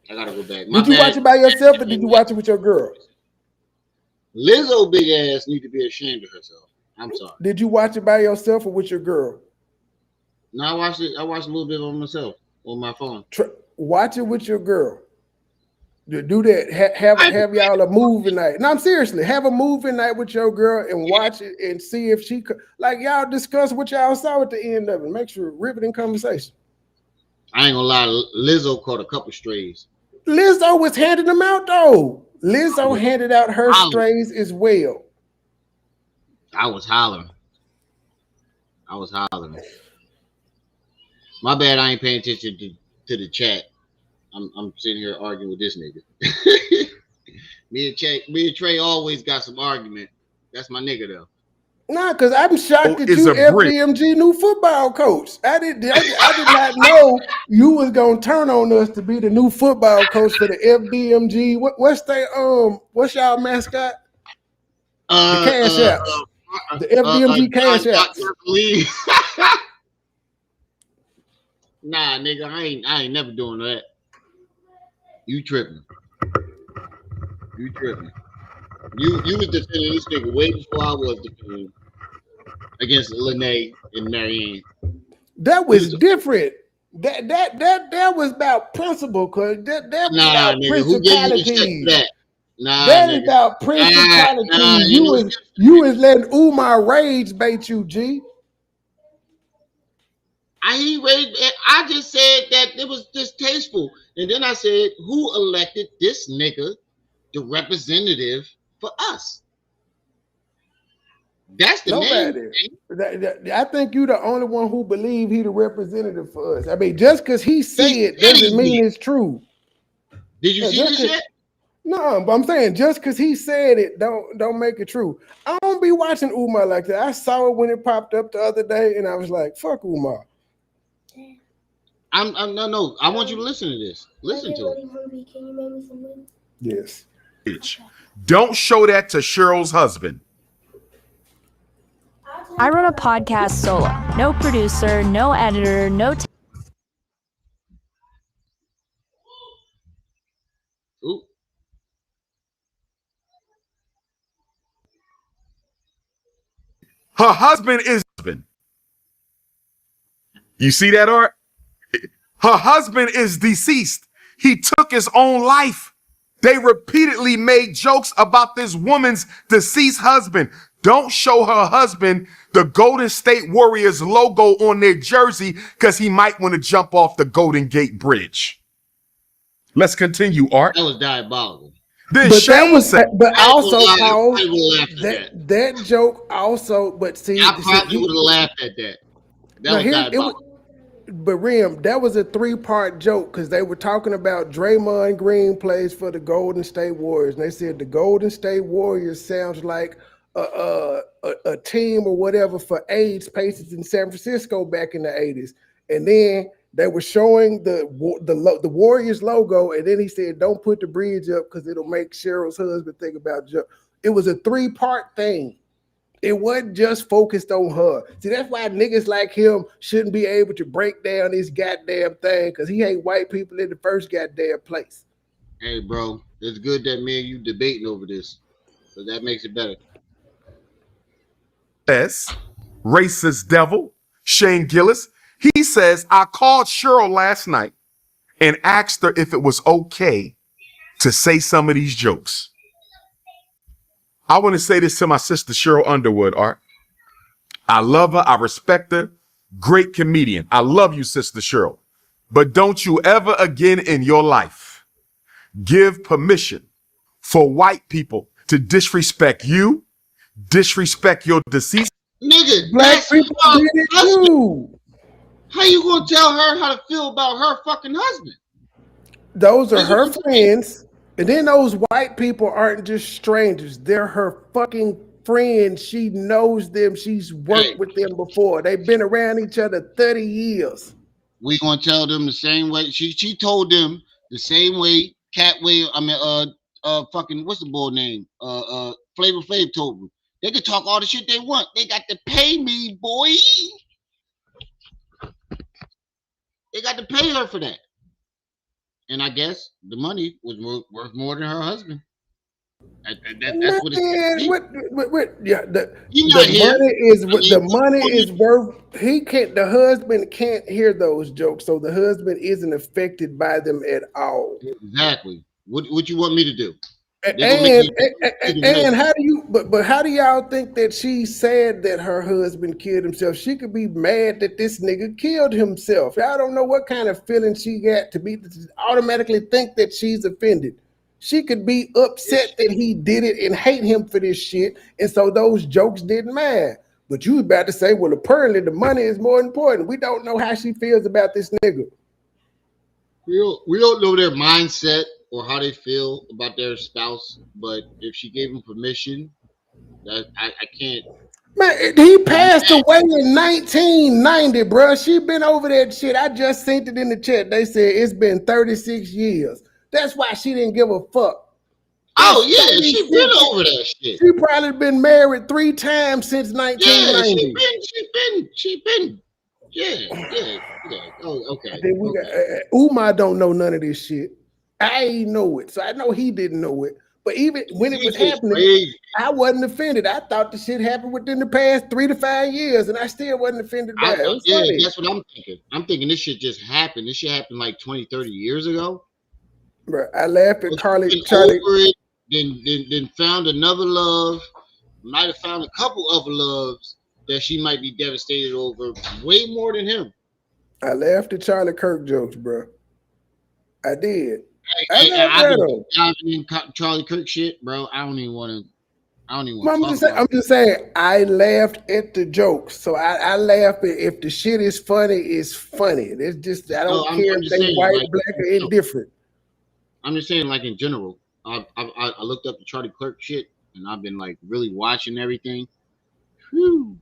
Did you watch it by yourself or did you watch it with your girl? Lizzo big ass need to be ashamed of herself. I'm sorry. Did you watch it by yourself or with your girl? No, I watched it. I watched a little bit on myself on my phone. Watch it with your girl. Do that. Have y'all a movie night. No, I'm seriously. Have a movie night with your girl and watch it and see if she could. Like y'all discuss what y'all saw at the end of it. Make sure riveting conversation. I ain't gonna lie. Lizzo caught a couple strays. Lizzo was handing them out though. Lizzo handed out her strays as well. I was hollering. My bad. I ain't paying attention to the chat. I'm sitting here arguing with this nigga. me and Trey always got some argument. That's my nigga though. Nah, because I'm shocked that you FBMG new football coach. I did not know you was gonna turn on us to be the new football coach for the FBMG. What's y'all mascot? The Cash Apps. The FBMG Cash Apps. Nah, nigga, I ain't never doing that. You tripping. You was defending this nigga way before I was defending against Lene and Marianne. That was different. That was about principle, cause that was about nigga, principalities. That is about principalities. You was letting Umar rage bait you, G. I just said that it was distasteful. And then I said, who elected this nigga the representative for us? That's the main thing. I think you the only one who believe he the representative for us. I mean, just because he said it doesn't mean it's true. Did you see this shit? No, but I'm saying just because he said it, don't make it true. I don't be watching Umar like that. I saw it when it popped up the other day, and I was like, "Fuck Umar." No. I want you to listen to this. Listen to it. Can you make me some wings? Yes. Don't show that to Cheryl's husband. I run a podcast solo. No producer, no editor, no. Her husband is husband. You see that, Art? Her husband is deceased. He took his own life. They repeatedly made jokes about this woman's deceased husband. Don't show her husband the Golden State Warriors logo on their jersey because he might want to jump off the Golden Gate Bridge. Let's continue, Art. That was diabolical. Then but Shane that was, said, but also, Paul, that joke also, but see, I probably would have laughed at that. That was diabolical. But Rim, that was a 3-part joke because they were talking about Draymond Green plays for the Golden State Warriors, and they said the Golden State Warriors sounds like a team or whatever for AIDS patients in San Francisco back in the 80s, and then they were showing the Warriors logo, and then he said, "Don't put the bridge up because it'll make Cheryl's husband think about jump." It was a 3-part thing. It wasn't just focused on her. See, that's why niggas like him shouldn't be able to break down this goddamn thing because he hate white people in the first goddamn place. Hey, bro, it's good that me and you debating over this because that makes it better. Yes, racist devil, Shane Gillis. He says, I called Cheryl last night and asked her if it was okay to say some of these jokes. I want to say this to my sister, Cheryl Underwood, Art. I love her. I respect her. Great comedian. I love you, Sister Cheryl. But don't you ever again in your life give permission for white people to disrespect you, disrespect your deceased. Nigga, black people did it too. How you gonna tell her how to feel about her fucking husband? Those are her friends. And then those white people aren't just strangers. They're her fucking friends. She knows them. She's worked with them before. They've been around each other 30 years. We gonna tell them the same way. She told them the same way fucking what's the boy name? Flavor Flav told them. They could talk all the shit they want. They got to pay me, boy. They got to pay her for that. And I guess the money was worth more than her husband. That's what it's. Yeah, the money is worth. He can't. The husband can't hear those jokes, so the husband isn't affected by them at all. Exactly. What you want me to do? And how do you? But how do y'all think that she's sad that her husband killed himself? She could be mad that this nigga killed himself. Y'all don't know what kind of feeling she got to automatically think that she's offended. She could be upset that he did it and hate him for this shit, and so those jokes didn't matter. But you about to say, well, apparently the money is more important. We don't know how she feels about this nigga. We don't know their mindset or how they feel about their spouse, but if she gave him permission, that I can't. Man, he passed away in 1990, bro. She been over that shit. I just sent it in the chat. They said it's been 36 years. That's why she didn't give a fuck. Oh yeah, she been over that shit. She probably been married 3 times since 1990. Yeah, she been. Yeah. Oh, okay. Then we got Umar don't know none of this shit. I ain't know it, so I know he didn't know it. But even when it was happening, I wasn't offended. I thought the shit happened within the past 3 to 5 years, and I still wasn't offended by it. Yeah, that's what I'm thinking. I'm thinking this shit just happened. This shit happened like 20, 30 years ago. Bro, I laughed at Charlie. Over it, then found another love. Might have found a couple other loves that she might be devastated over way more than him. I laughed at Charlie Kirk jokes, bro. I did. I in Charlie Kirk shit, bro. I don't even want to. I'm just saying. I laughed at the jokes, so I laugh at if the shit is funny. It's funny. It's just I don't care if they white, like, black, or indifferent. I'm just saying, like in general. I looked up the Charlie Kirk shit, and I've been like really watching everything. Whew.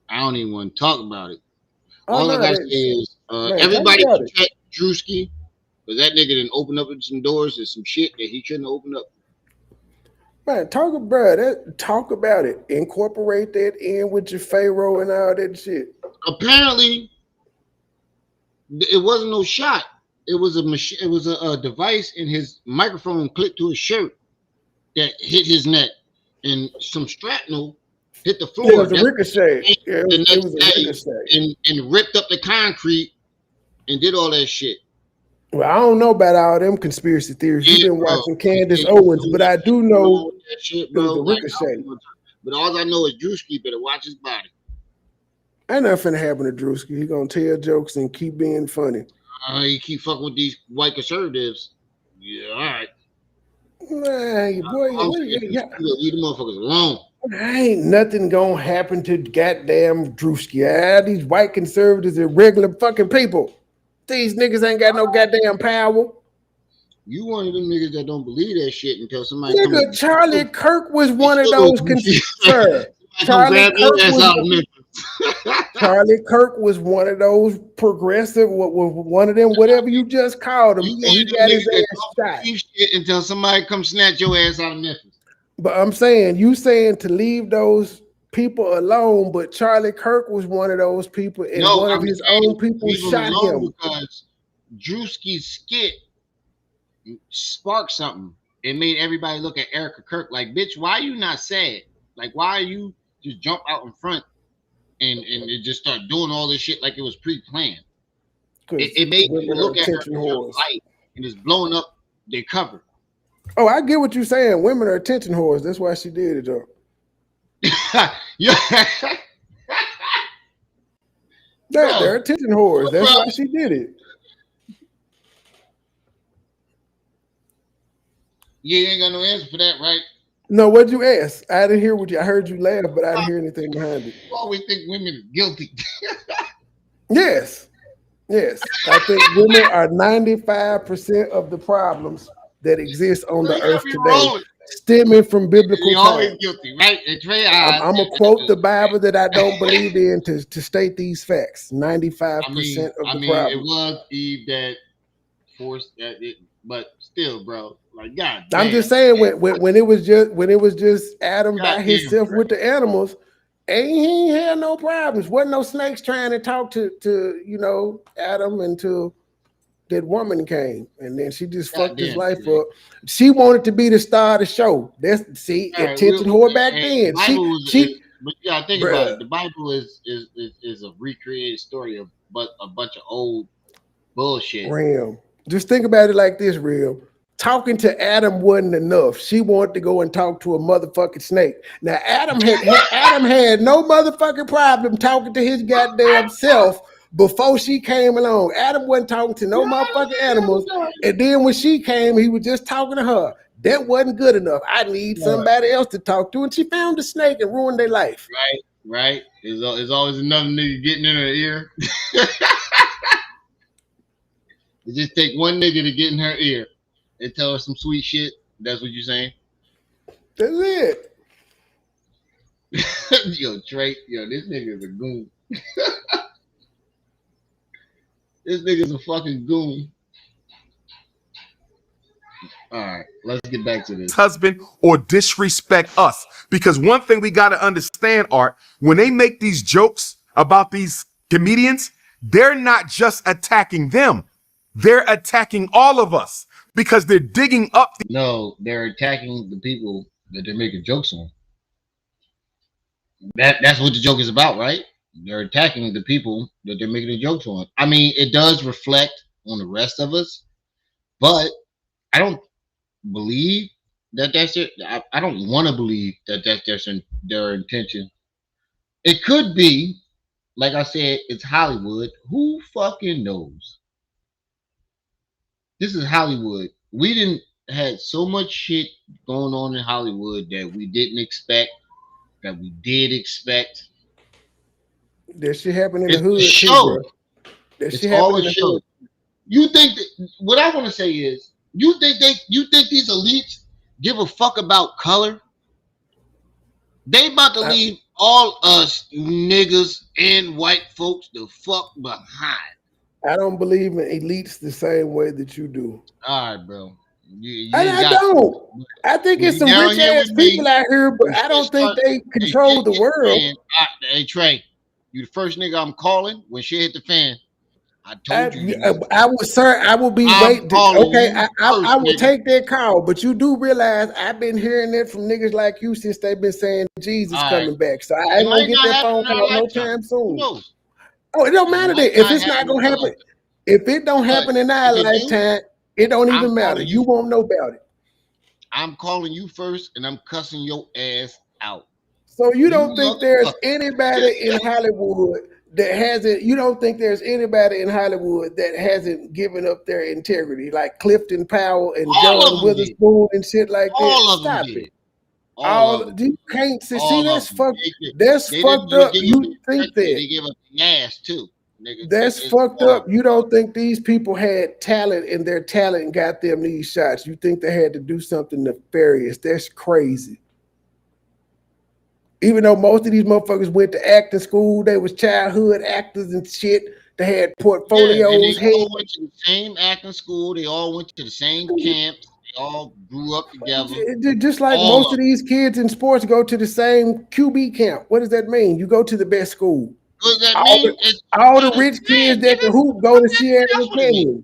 I don't even want to talk about it. All I gotta say is everybody check Drewski, because that nigga didn't open up some doors and some shit that he shouldn't open up. Man, talk about it. Incorporate that in with your Pharaoh and all that shit. Apparently, it wasn't no shot. It was a machine. It was a device in his microphone clipped to his shirt that hit his neck, and some shrapnel hit the floor. It was a ricochet. It was a ricochet. And ripped up the concrete and did all that shit. Well, I don't know about all them conspiracy theories. You've been watching Candace Owens, but I do know that shit, bro. It was a ricochet. But all I know is Drewski better watch his body. Ain't nothing finna happen to Drewski. He gonna tell jokes and keep being funny. He keep fucking with these white conservatives. Yeah, all right. Nah, boy, leave the motherfuckers alone. Ain't nothing gonna happen to goddamn Drewski. These white conservatives are regular fucking people. These niggas ain't got no goddamn power. You one of them niggas that don't believe that shit until somebody. Nigga, Charlie Kirk was one of those conservatives. Charlie Kirk was one of those progressive, one of them, whatever you just called him. He got his ass shot. Until somebody comes snatch your ass out of Memphis. But I'm saying, you saying to leave those people alone, but Charlie Kirk was one of those people, and one of his own people shot him. Because Drewski's skit sparked something. It made everybody look at Erica Kirk like, bitch, why are you not sad? Like, why are you just jump out in front and it just start doing all this shit like it was pre-planned? It made people look at her light and it's blowing up their cover. Oh, I get what you're saying. Women are attention whores. That's why she did it, though. They're attention whores. That's why she did it. You ain't got no answer for that, right? No, what'd you ask? I didn't hear what you. I heard you laugh, but I didn't hear anything behind it. You always think women are guilty. Yes. I think women are 95% of the problems that exist on the earth today, stemming from biblical times. Always guilty, right? I'm gonna quote the Bible that I don't believe in to state these facts. 95% of the problem. It was Eve that forced at it, but still, bro. Like, god I'm damn. just saying when it was just Adam by God himself damn, with the animals, he ain't had no problems. Wasn't no snakes trying to talk to Adam until that woman came, and then she just God fucked his damn, life Trey. up. She wanted to be the star of the show. That's All right, attention whore back hey, the then. Bible is, but you gotta think about Bruh, it. The Bible is a recreated story of but a bunch of old bullshit. Ram. Just think about it like this, Ram. Talking to Adam wasn't enough. She wanted to go and talk to a motherfucking snake. Now Adam had no motherfucking problem talking to his goddamn self before she came along. Adam wasn't talking to no motherfucking animals. And then when she came, he was just talking to her. That wasn't good enough. I need somebody else to talk to. And she found a snake and ruined their life. Right. There's always another nigga getting in her ear. It just take one nigga to get in her ear and tell her some sweet shit. That's what you're saying? That's it. Yo, Trey, this nigga is a goon. This nigga's a fucking goon. All right, let's get back to this. Husband or disrespect us. Because one thing we got to understand, Art, when they make these jokes about these comedians, they're not just attacking them. They're attacking all of us because they're digging up. No, they're attacking the people that they're making jokes on. That's what the joke is about, right? They're attacking the people that they're making the jokes on. I mean, it does reflect on the rest of us, but I don't believe that that's it. I don't want to believe that that's their intention. It could be, like I said, it's Hollywood. Who fucking knows? This is Hollywood. We didn't had so much shit going on in Hollywood that we didn't expect, that we did expect. That shit happened in the It's a hood too, show. bro. That It's shit all happened a in the show. hood. You think what I want to say is you think these elites give a fuck about color? They about to leave all us niggas and white folks the fuck behind. I don't believe in elites the same way that you do. All right, bro. You And ain't I got don't. to. I think When it's you some down rich here ass with people me, out here, but when I shit don't think start, they hey, control shit the hit the world. fan. Hey Trey, you the first nigga I'm calling when shit hit the fan. I told you. I will, sir. I will be I'm waiting. calling Okay, you I first, will nigga. take that call, but you do realize I've been hearing it from niggas like you since they've been saying Jesus All right. coming back. So I It ain't gonna might get not that happen phone in our call no lifetime. time Who soon. knows? Oh, it don't It matter might that if not it's not happen in gonna our happen. lifetime. If it don't But happen in our if it do, lifetime, it don't I'm even matter. calling You you. won't know about it. I'm calling you first, and I'm cussing your ass out. So you You don't think there's motherfucker. anybody in Hollywood that hasn't? You don't think there's anybody in Hollywood that hasn't given up their integrity, like Clifton Powell and All of John them did. Witherspoon and shit like that? All of them Stop it. did. All of them. You can't see All of that's them. fucked. That's They didn't fucked just up. give up You their think integrity. that? They gave up the ass too, nigga. That's It's fucked all up. of You them. don't think these people had talent and their talent got them these shots. You think they had to do something nefarious. That's crazy. Even though most of these motherfuckers went to acting school, they was childhood actors and shit. They had Yeah, and portfolios. they all went to the same acting school. They all went to the same camps. They all grew up together. Just like All most of of them. these kids in sports go to the same QB camp. What does that mean? You go to the best school. What does that All mean? the, It's all the not the rich kids same, that can nigga. hoop go to Sierra That's what it means. Canyon.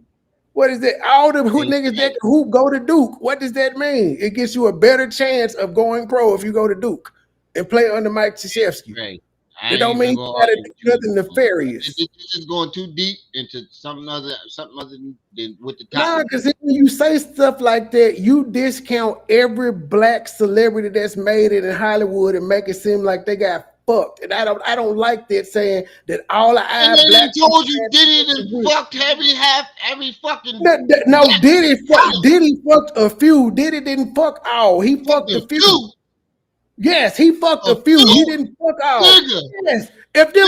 What is that? All the hood niggas that Exactly. can hoop go to Duke. What does that mean? It gives you a better chance of going pro if you go to Duke and play under Mike Krzyzewski. Right. I It ain't don't even mean gonna you gotta argue do with you. nothing nefarious. This is going too deep into something other than with the Nah, topic. because when you say stuff like that, you discount every black celebrity that's made it in Hollywood and make it seem like they got fucked. And I don't like that saying that all the And eyes they black didn't told people you had Diddy to done do. fucked every fucking No, black Diddy fucked a few. Diddy didn't fuck all. He fucked fucked a a few. few. Yes, he fucked A a few. He few? didn't fuck all. Nigga. Yes. If them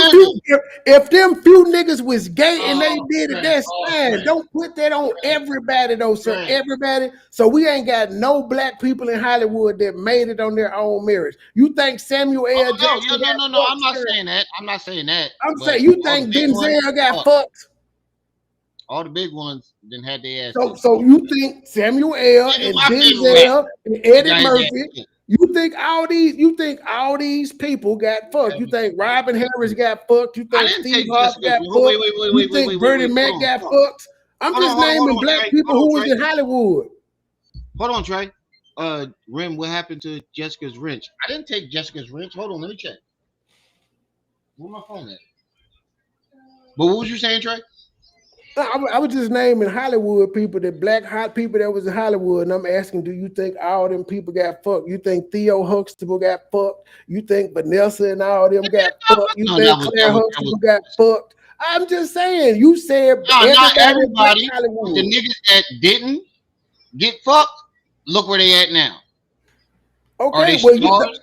Nigga. few niggas was gay and they did it, Right. that's fine. Don't put that on everybody though, sir. Right. Everybody. So we ain't got no black people in Hollywood that made it on their own merits. You think Samuel L. Jackson got No. fucked, I'm not sir? saying that. I'm not saying that. I'm But saying you all the think big ones, Denzel got fucked. All the big ones then had their ass. So you think Samuel L. and Denzel and Eddie Murphy? You think all these people got fucked? You think Robin Harris got fucked? You think Steve Harvey got fucked? You think Bernie Mac got fucked? I'm just naming black people who was in Hollywood. Hold on, Trey. Rim, what happened to Jessica's wrench? I didn't take Jessica's wrench. Hold on, let me check. Where my phone at? But what was you saying, Trey? I was just naming Hollywood people, the black hot people that was in Hollywood, and I'm asking, do you think all them people got fucked? You think Theo Huxtable got fucked? You think Vanessa and all them got fucked? You think Claire Huxtable got fucked? I'm just saying. You said not everybody. The niggas that didn't get fucked, look where they at now. Okay, are they stars?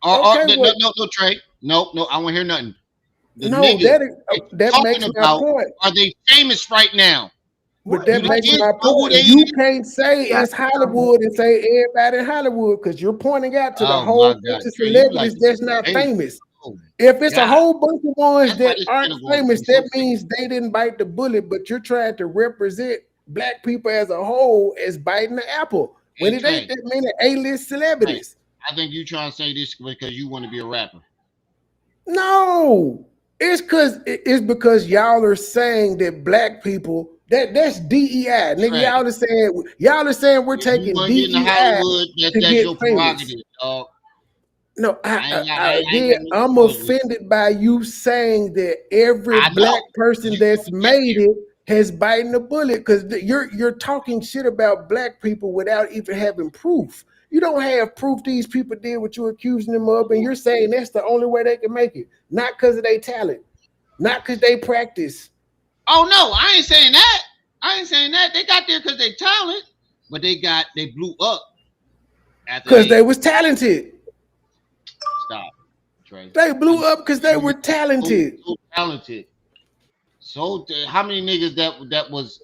No, Trey. No, I don't hear nothing. That makes my point. Are they famous right now? But that makes my point. You can't say it's Hollywood and say everybody in Hollywood because you're pointing out to the whole bunch of celebrities that's not famous. If it's a whole bunch of ones that aren't famous, that means they didn't bite the bullet, but you're trying to represent black people as a whole as biting the apple. When it ain't that many A-list celebrities. I think you trying to say this because you want to be a rapper. No. It's because y'all are saying that black people that's DEI. Nigga, y'all are saying we're taking DEI to get famous. No, I'm offended by you saying that every black person that's made it has biting the bullet because you're talking shit about black people without even having proof. You don't have proof these people did what you're accusing them of, and you're saying that's the only way they can make it. Not because of their talent, not because they practice. Oh no, I ain't saying that. They got there because they talent, but they blew up because they was talented. Stop, Trey. They blew up because they were talented. So talented. So how many niggas that was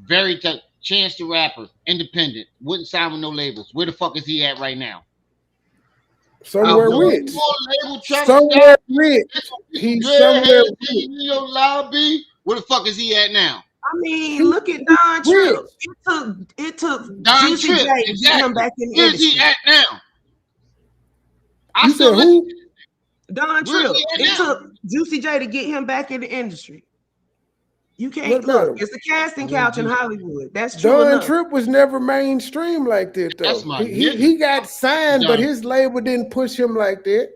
very talented? Chance the Rapper, independent, wouldn't sign with no labels. Where the fuck is he at right now? Somewhere rich. Somewhere rich. He's somewhere rich. Lobby. Where the fuck is he at now? I mean, look at Don Tripp. It took Don Juicy Tripp J to get him back in the industry. Where's he at now? You said who? Don Tripp. It took Juicy J to get him back in the industry. You can't look. It's a casting couch in Hollywood. That's true. Don Tripp was never mainstream like that, though. He got signed, but his label didn't push him like that.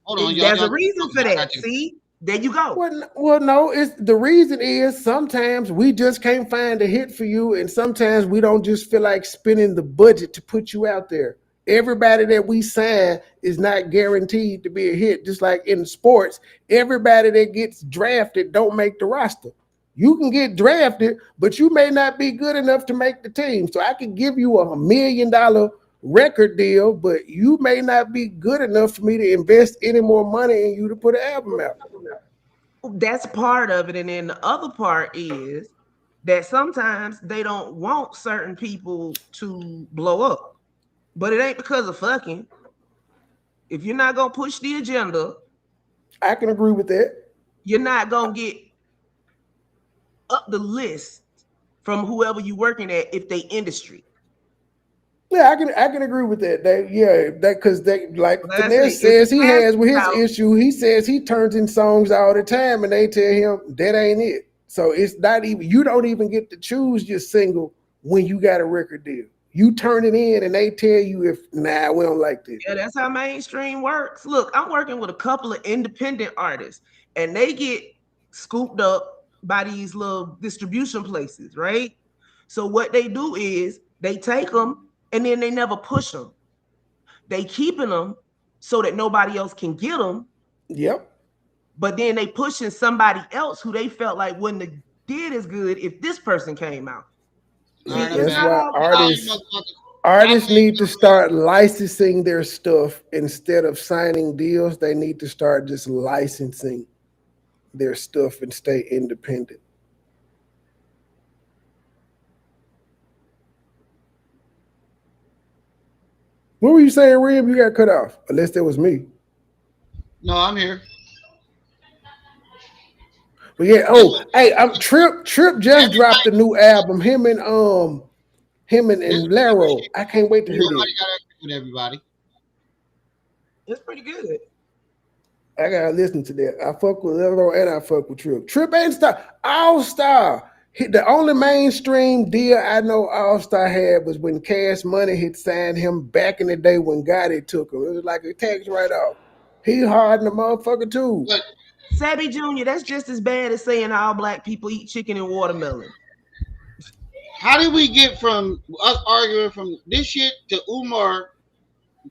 Hold on, there's a reason for that. See, there you go. Well, no, the reason is sometimes we just can't find a hit for you, and sometimes we don't just feel like spending the budget to put you out there. Everybody that we sign is not guaranteed to be a hit. Just like in sports, everybody that gets drafted don't make the roster. You can get drafted, but you may not be good enough to make the team. So I can give you $1 million record deal, but you may not be good enough for me to invest any more money in you to put an album out. That's part of it. And then the other part is that sometimes they don't want certain people to blow up. But it ain't because of fucking. If you're not going to push the agenda, I can agree with that. You're not going to get up the list from whoever you're working at if they industry. Yeah, I can agree with that. Because like Finesse says he has with his issue, he says he turns in songs all the time and they tell him that ain't it. So it's not even, you don't even get to choose your single when you got a record deal. You turn it in and they tell you if we don't like this. Yeah, that's how mainstream works. Look, I'm working with a couple of independent artists and they get scooped up by these little distribution places, right? So what they do is they take them and then they never push them. They keeping them so that nobody else can get them. Yep. But then they pushing somebody else who they felt like wouldn't have did as good if this person came out. That's why artists need to start licensing their stuff instead of signing deals. They need to start just licensing their stuff and stay independent. What were you saying, Rim? You got cut off, unless that was me. No, I'm here. But yeah, hey, I'm Trip just dropped a new album. Him and Laro. I can't wait to hear Nobody that. got to agree with everybody. It's pretty good. I gotta listen to that. I fuck with Laro and I fuck with Trip. Trip ain't star, All Star. The only mainstream deal I know All Star had was when Cash Money had signed him back in the day when Gotti took him. It was like a tax write off. He hard in the motherfucker too. But Sabby Jr., that's just as bad as saying all black people eat chicken and watermelon. how did we get from us arguing from this shit to Umar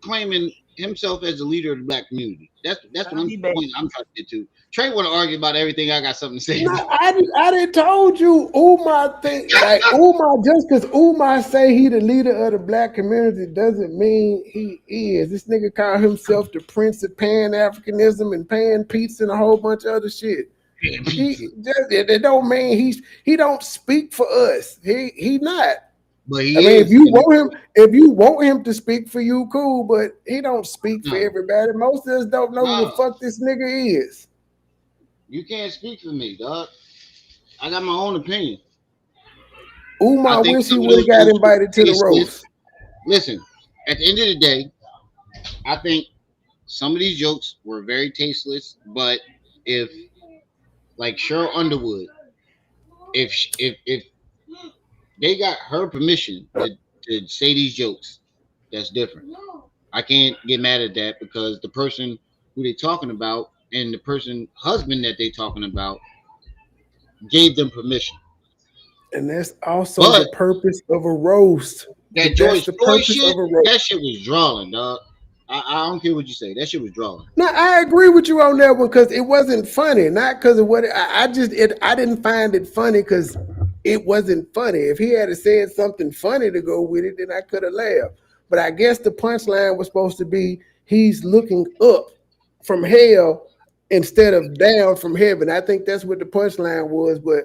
claiming himself as the leader of the black community? That's what I'll be back. I'm trying to get to. Trey want to argue about everything. I got something to say. No, I didn't told you Umar think like Umar just because Umar say he the leader of the black community doesn't mean he is. This nigga call himself the Prince of Pan Africanism and Pan Pizza and a whole bunch of other shit. It don't mean he don't speak for us. He not. But he I mean, is. if you want him to speak for you, cool. But he don't speak for everybody. Most of us don't know who the fuck this nigga is. You can't speak for me, dog. I got my own opinion. Umar wish he would have got invited to the roast. Listen, at the end of the day, I think some of these jokes were very tasteless. But if, like Cheryl Underwood, if they got her permission to say these jokes, that's different. I can't get mad at that because the person who they talking about and the person husband that they talking about gave them permission. And that's also the purpose of a roast. That George Floyd shit, that shit was drawing, dog. I don't care what you say. That shit was drawing. No, I agree with you on that one because it wasn't funny. Not because of what I didn't find it funny because it wasn't funny. If he had said something funny to go with it, then I could have laughed. But I guess the punchline was supposed to be he's looking up from hell instead of down from heaven. I think that's what the punchline was, but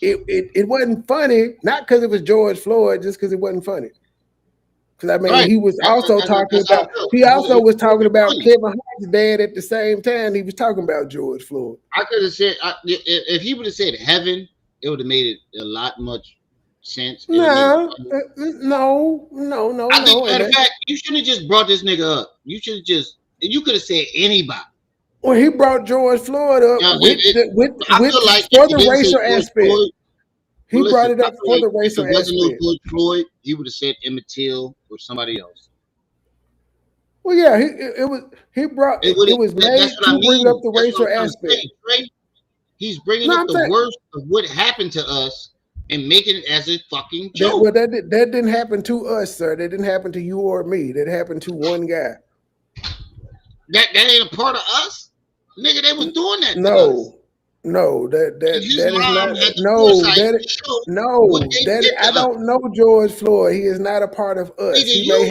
it wasn't funny, not because it was George Floyd, just because it wasn't funny. Because I mean, he was also talking about Kevin Hart's dad at the same time. He was talking about George Floyd. I could have said if he would have said heaven, it would have made it a lot much sense. No. I think, matter of fact, you shouldn't have just brought this nigga up. You could have said anybody. Well, he brought George Floyd up for the racial aspect. He brought it up for the racial aspect. If it wasn't no George Floyd, he would have said Emmett Till or somebody else. Well, yeah, it was made to bring up the racial aspect. He's bringing up the worst of what happened to us and making it as a fucking joke. That didn't happen to us, sir. That didn't happen to you or me. That happened to one guy. That ain't a part of us. Nigga, they was doing that. I don't know George Floyd. He is not a part of us. He may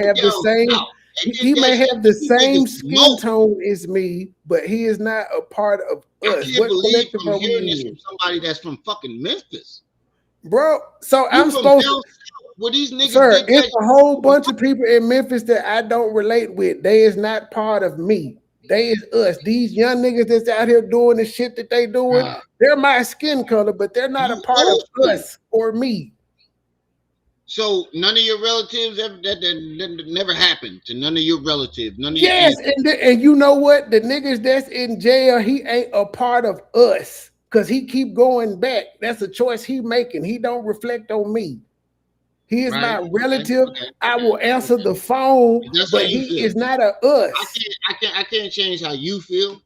have the same skin tone as me, but he is not a part of us. What collective are we in? From somebody that's from fucking Memphis, bro. So I'm supposed to. Well, these niggas, sir, it's a whole bunch of people in Memphis that I don't relate with. They is not part of me. They is us. These young niggas that's out here doing the shit that they doing, they're my skin color, but they're not a part of us or me. So none of your relatives that never happened to none of your relatives. None of yes, and you know what? The niggas that's in jail, he ain't a part of us because he keep going back. That's a choice he making. He don't reflect on me. He is my relative. I will answer the phone, but he is not a us. I can't change how you feel.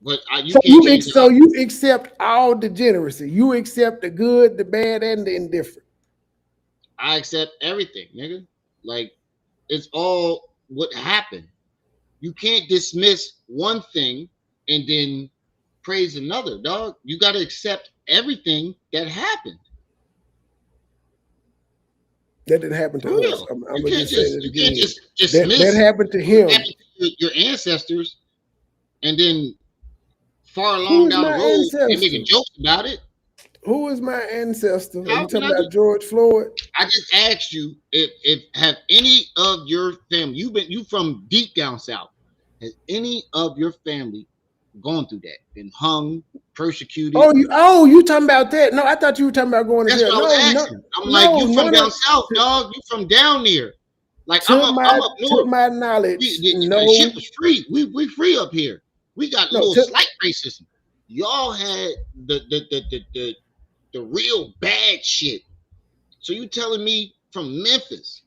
But you accept all degeneracy. You accept the good, the bad, and the indifferent. I accept everything, nigga. Like, it's all what happened. You can't dismiss one thing and then praise another, dog. You got to accept everything that happened. That didn't happen to us. I'm going to just say it again. That happened to him. Happened to your ancestors, and then far along down the road, they making jokes about it. Who is my ancestor? Are you talking about George Floyd? I just asked you if have any of your family, you from deep down south, has any of your family going through that, been hung, persecuted. You talking about that? No, I thought you were talking about going to That's jail. what I was No, asking. I'm like, you from down south, dog. You from down there. Like I'm up to north. my knowledge, The shit was free. We free up here. We got a little slight racism. Y'all had the real bad shit. So you telling me from Memphis?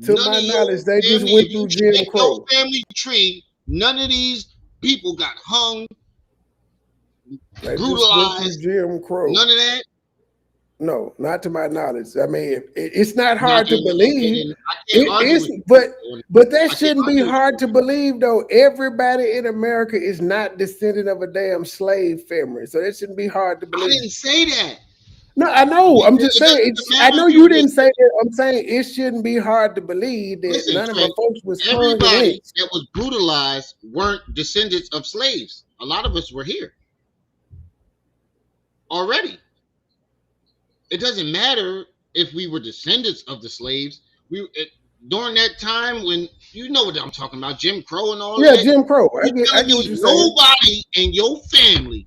To my knowledge, they just went through Jim Crow. Your family tree, none of these people got hung, brutalized. Jim Crow. None of that. No, not to my knowledge. I mean, it's not hard to believe. But that shouldn't be hard to believe, though. Everybody in America is not descendant of a damn slave family, so that shouldn't be hard to believe. I didn't say that. No, I know. I'm just saying. I know you didn't say that. I'm saying it shouldn't be hard to believe that none of my folks was hung. Everybody that was brutalized weren't descendants of slaves. A lot of us were here already. It doesn't matter if we were descendants of the slaves. During that time when, you know what I'm talking about, Jim Crow and all that. Yeah, Jim Crow. I get what you're saying. Nobody in your family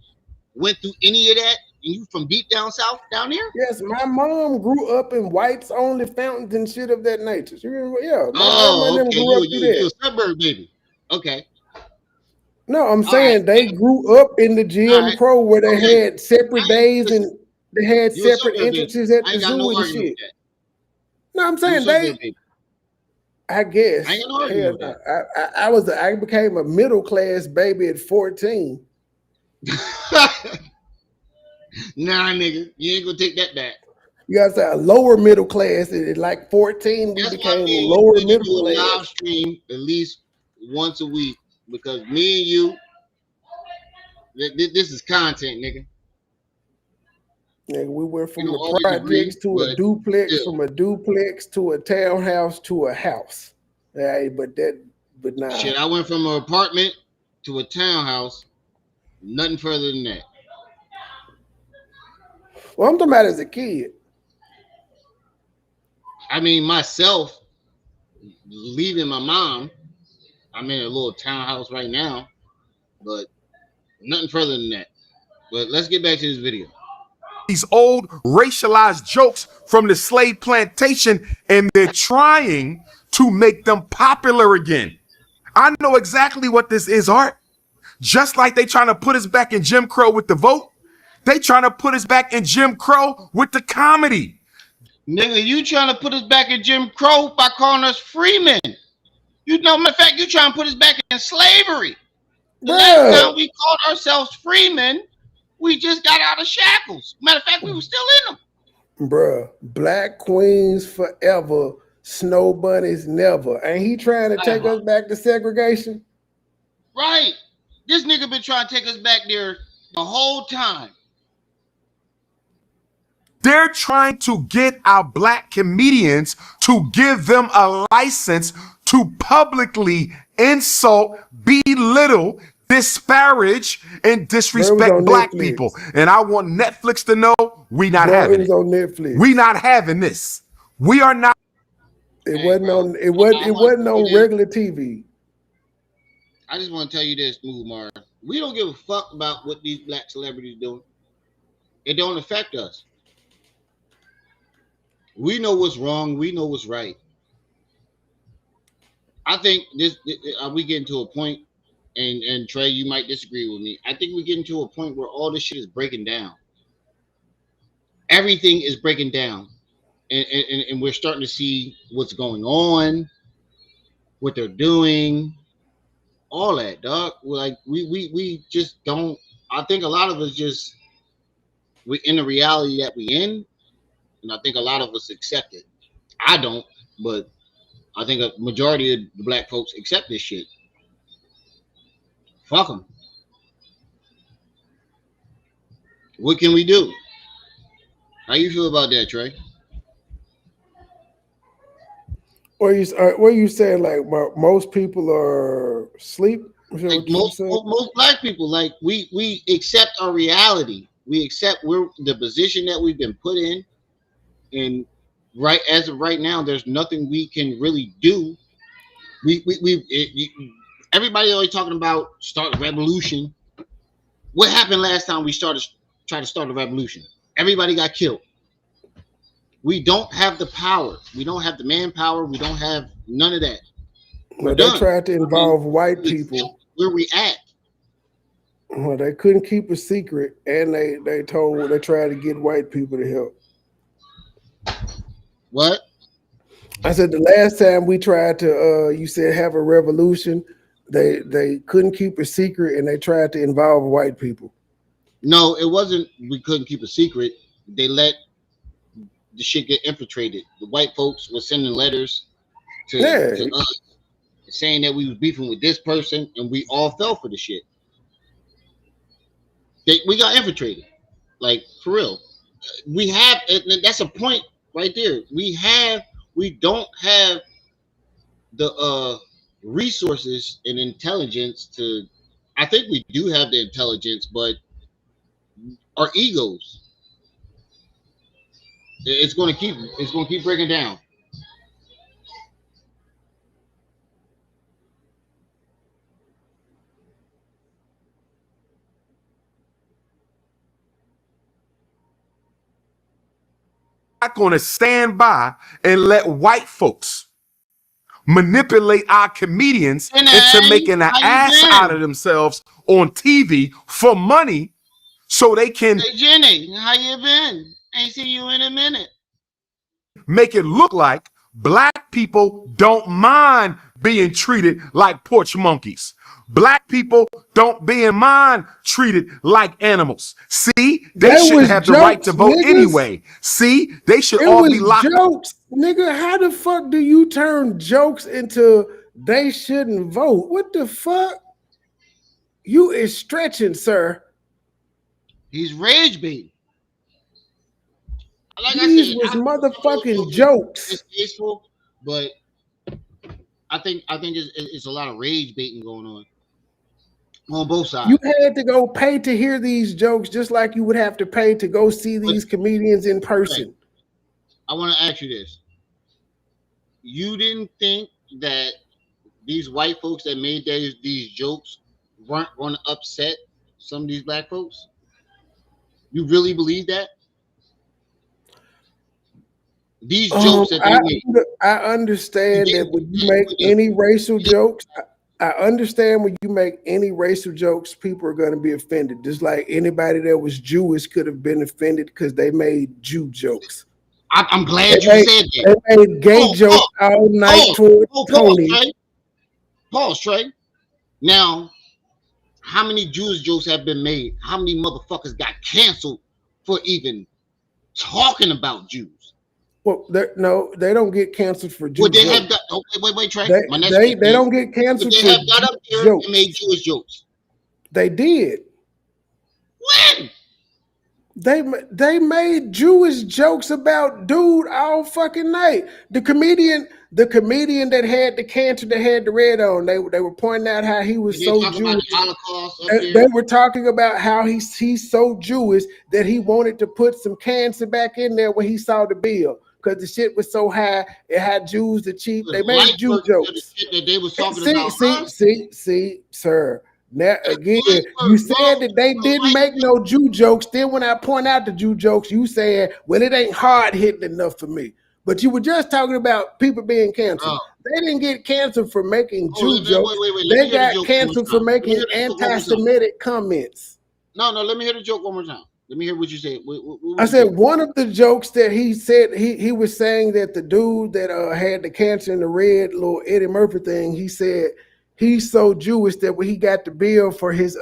went through any of that. And you from deep down south down there? Yes, my mom grew up in whites only fountains and shit of that nature. Yeah. Okay. You're a suburb baby. Okay. No, I'm saying they grew up in the Jim Crow where they had separate days and they had separate entrances at the zoo and shit. No, I'm saying I guess. I became a middle class baby at 14. Nah, nigga, you ain't gonna take that back. You gotta say a lower middle class. At like 14, we became lower middle class. Live stream at least once a week because me and you, this is content, nigga. Yeah, we went from the projects to a duplex, from a duplex to a townhouse to a house. Hey, but nah. Shit, I went from an apartment to a townhouse. Nothing further than that. Well, I'm talking about as a kid. I mean, myself, leaving my mom, I'm in a little townhouse right now, but nothing further than that. But let's get back to this video. These old racialized jokes from the slave plantation, and they're trying to make them popular again. I know exactly what this is, Hart. Just like they trying to put us back in Jim Crow with the vote, they trying to put us back in Jim Crow with the comedy. Nigga, you trying to put us back in Jim Crow by calling us freemen. You know, matter of fact, you trying to put us back in slavery. The last time we called ourselves freemen, we just got out of shackles. Matter of fact, we were still in them. Bruh, black queens forever, snow bunnies never. Ain't he trying to take us back to segregation? Right. This nigga been trying to take us back there the whole time. They're trying to get our black comedians to give them a license to publicly insult, belittle, disparage, and disrespect black people. And I want Netflix to know we not having it. On Netflix. We not having this. We are not. It wasn't on regular TV. I just want to tell you this, Umar. We don't give a fuck about what these black celebrities doing. It don't affect us. We know what's wrong. We know what's right. I think we getting to a point, and Trey, you might disagree with me. I think we're getting to a point where all this shit is breaking down. Everything is breaking down, and we're starting to see what's going on, what they're doing, all that, dog. Like we just don't. I think a lot of us we're in the reality that we in. And I think a lot of us accept it. I don't, but I think a majority of the black folks accept this shit. Fuck them. What can we do? How you feel about that, Trey? What you saying? Like most people are asleep. Like most black people, like we accept our reality. We accept the position that we've been put in. And as of right now, there's nothing we can really do. Everybody always talking about start a revolution. What happened last time we tried to start a revolution? Everybody got killed. We don't have the power. We don't have the manpower. We don't have none of that. We're But they done. tried to involve white people. Where we at? Well, they couldn't keep a secret, and they tried to get white people to help. What? I said the last time we tried to, you said have a revolution, they couldn't keep a secret, and they tried to involve white people. No, it wasn't. We couldn't keep a secret. They let the shit get infiltrated. The white folks were sending letters to us saying that we was beefing with this person, and we all fell for the shit. We got infiltrated, like for real. We have, and that's a point right there. We don't have the resources and intelligence to. I think we do have the intelligence, but our egos. It's going to keep breaking down. Not going to stand by and let white folks manipulate our comedians into making an ass out of themselves on TV for money so they can. Hey Jenny, how you been? Ain't see you in a minute. Make it look like black people don't mind being treated like porch monkeys. Black people don't mind treated like animals. See, they shouldn't have the right to vote anyway. See, they should all be locked up. Nigga, how the fuck do you turn jokes into they shouldn't vote? What the fuck? You is stretching, sir. He's rage baiting. Like These was motherfucking jokes. It's peaceful, but I think it's a lot of rage baiting going on both sides. You had to go pay to hear these jokes, just like you would have to pay to go see these comedians in person. I want to ask you this: you didn't think that these white folks that made these jokes weren't going to upset some of these black folks? You really believe that? These jokes that they made. I understand that when you make any racial jokes, I understand when you make any racial jokes, people are going to be offended. Just like anybody that was Jewish could have been offended because they made Jew jokes. I'm glad you said that. They made gay jokes all night toward Tony. Pause, Trey. Now, how many Jewish jokes have been made? How many motherfuckers got canceled for even talking about Jews? Well, they don't get canceled for Jews. Well, they have got. Oh, wait, Trey. They don't get canceled for they have got up here and made Jewish jokes. They did. When? They made Jewish jokes about dude all fucking night. The comedian that had the cancer that had the red on, they were pointing out how he was so Jewish. They were talking about how he's so Jewish that he wanted to put some cancer back in there when he saw the bill. Because the shit was so high, it had Jews the cheap. They made Jew jokes. That they was talking about. See, sir. Now again, you said that they didn't make no Jew jokes. Then when I point out the Jew jokes, you said, well, it ain't hard hitting enough for me. But you were just talking about people being canceled. They didn't get canceled for making Jew jokes. They got canceled for making anti-Semitic comments. No, let me hear the joke one more time. Let me hear what you said. I said one of the jokes that he said, he was saying that the dude that had the cancer in the red little Eddie Murphy thing, he said he's so Jewish that when he got the bill for his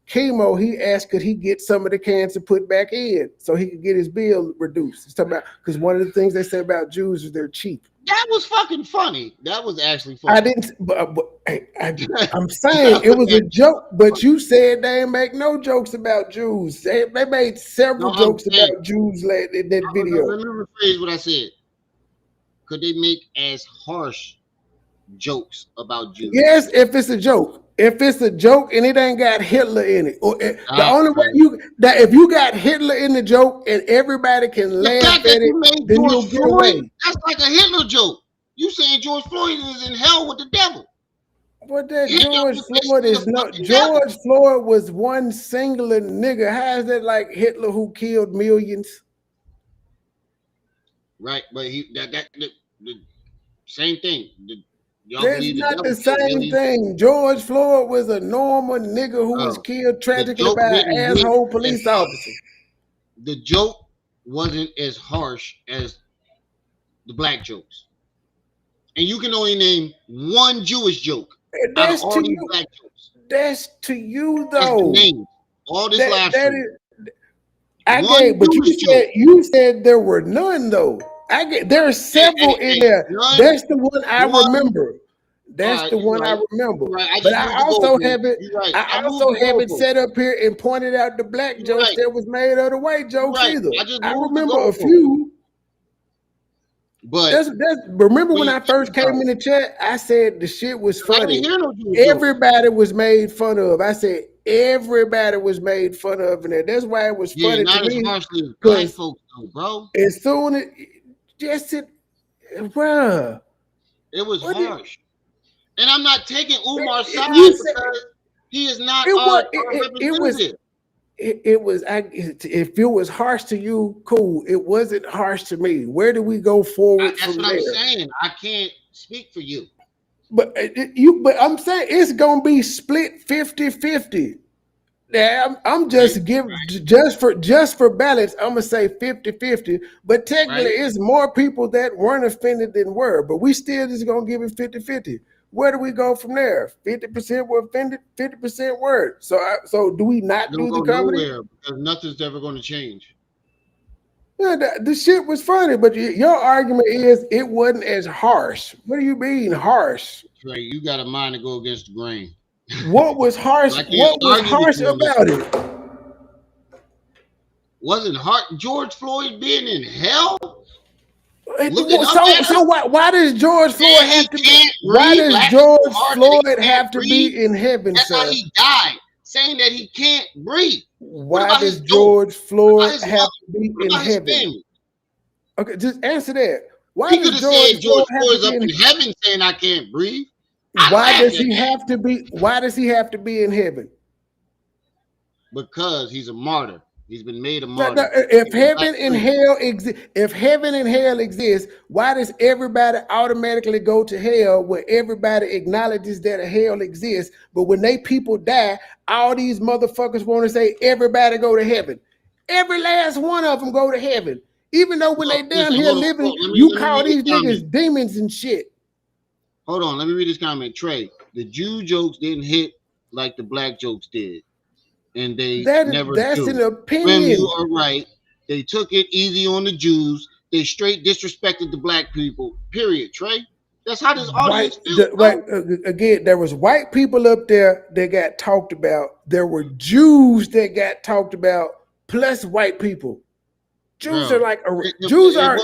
chemo, he asked could he get some of the cancer put back in so he could get his bill reduced. He's talking about because one of the things they say about Jews is they're cheap. That was fucking funny. That was actually funny. I didn't, I'm saying it was a joke, but you said they didn't make no jokes about Jews. They made several jokes about Jews in that video. Let me rephrase what I said. Could they make as harsh jokes about Jews? Yes, if it's a joke. If it's a joke and it ain't got Hitler in it, or the only way if you got Hitler in the joke and everybody can laugh at it, then you'll get away. That's like a Hitler joke. You saying George Floyd is in hell with the devil? What that Hitler George was Floyd basically is a not. fucking George devil. Floyd was one singular nigga. How is that like Hitler who killed millions? Right, but the same thing. Y'all That's believe the not devil the killed same millions? thing. George Floyd was a normal nigga who was Oh, killed the tragically joke by didn't an hit asshole as police officer. the joke wasn't as harsh as the black jokes. And you can only name one Jewish joke And out of that's all to these you. black jokes. That's to you That's the though. name. All this live That stream. is. I One gave, but Jewish joke. you said there were none though. There are several in there. None. That's the one I One. remember. All That's right, the you're one I right. remember. You're right. I But just I moved the also goalpost. have it. You're right. I I moved also the have it goalpost. set up here and pointed out the black You're jokes right. that was made of the white You're jokes right. either. I just I moved the remember a goalpost. few. But Remember when when you I think first came about in it, the chat, I said the shit was I didn't funny. hear no Jewish jokes. Everybody was made fun of. I said everybody was made fun of in there. That's why it was Yeah, funny to not as me. harshly as black Because folks though, bro. as soon as just it, bruh, It was what did, harsh. And I'm not taking Umar's side you said because he is not it was our it was representative. it was if it was harsh to you, cool. It wasn't harsh to me. Where do we go forward That's from what I'm there? saying. I can't speak for you. But but I'm saying it's gonna be split 50-50. Yeah, I'm just just for balance, I'm gonna say 50-50, but technically Right? it's more people that weren't offended than were, but we still just gonna give it 50-50. Where do we go from there? 50% were offended, 50% weren't. So do we not Don't do the go comedy? nowhere because nothing's ever going to change. Yeah, the shit was funny, but your argument is it wasn't as harsh. What do you mean harsh? Trey, you got a mind to go against the grain. What was harsh? So I can't What was argue with harsh you on this about one. it? Wasn't Hart George Floyd being in hell? Looking up So, at so us? why does George Floyd Saying he have to be? can't Why breathe, does laughing so George hard that Floyd he can't have to breathe. be in heaven, That's how sir? he died, saying that he can't breathe. What Why about does his dope? George What about Floyd his have mother? to be What in about his heaven? family? Okay, just answer that. Why He could does have said George George Floyd have to Floyd's be up in in? heaven saying I can't breathe. I Why laugh does at he that have to be? Why does he have to be in heaven? because he's a martyr. He's been made a No, martyr. if He's a black heaven and priest. hell exist, if heaven and hell exist, why does everybody automatically go to hell where everybody acknowledges that a hell exists? But when they people die, all these motherfuckers want to say everybody go to heaven. Every last one of them go to heaven. Even though when they Look, down listen, here hold on. living, Let you me call read this these comment. niggas demons and shit. Hold on, let me read this comment. Trey, the Jew jokes didn't hit like the black jokes did, and they never That's do. an Rem, opinion. you are right. They took it easy on the Jews. They straight disrespected the black people. Period. Trey, that's how this audience feels. Again, there was white people up there that got talked about. There were Jews that got talked about, plus white people. Jews Bro, are like it Jews wasn't are a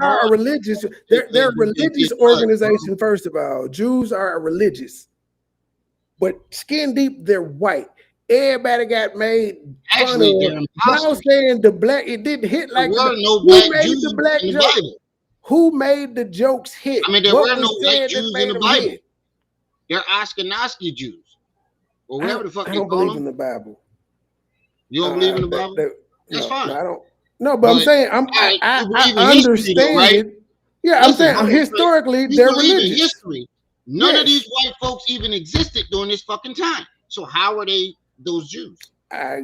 hard. religious. They're a religious It was, organization. First of all, Jews are a religious, but skin deep, they're white. Everybody got made fun actually, of. they're Now imposters. saying the black, it didn't hit There like were no who black made Jews the black in the joke? Bible. Who made the jokes hit? I mean, there What were no was white said that Jews in made the them Bible. hit? They're Ashkenazi Jews, or whatever the fuck I they don't call believe them. in the Bible. You don't believe in the Bible? That's No, fine. I don't. No, but I'm saying right, I you believe in history, though, understand right? it. Yeah, I'm Listen, saying hold on, historically you they're believe in religious. history. None of Yes. these white folks even existed during this fucking time. So how are they those Jews? I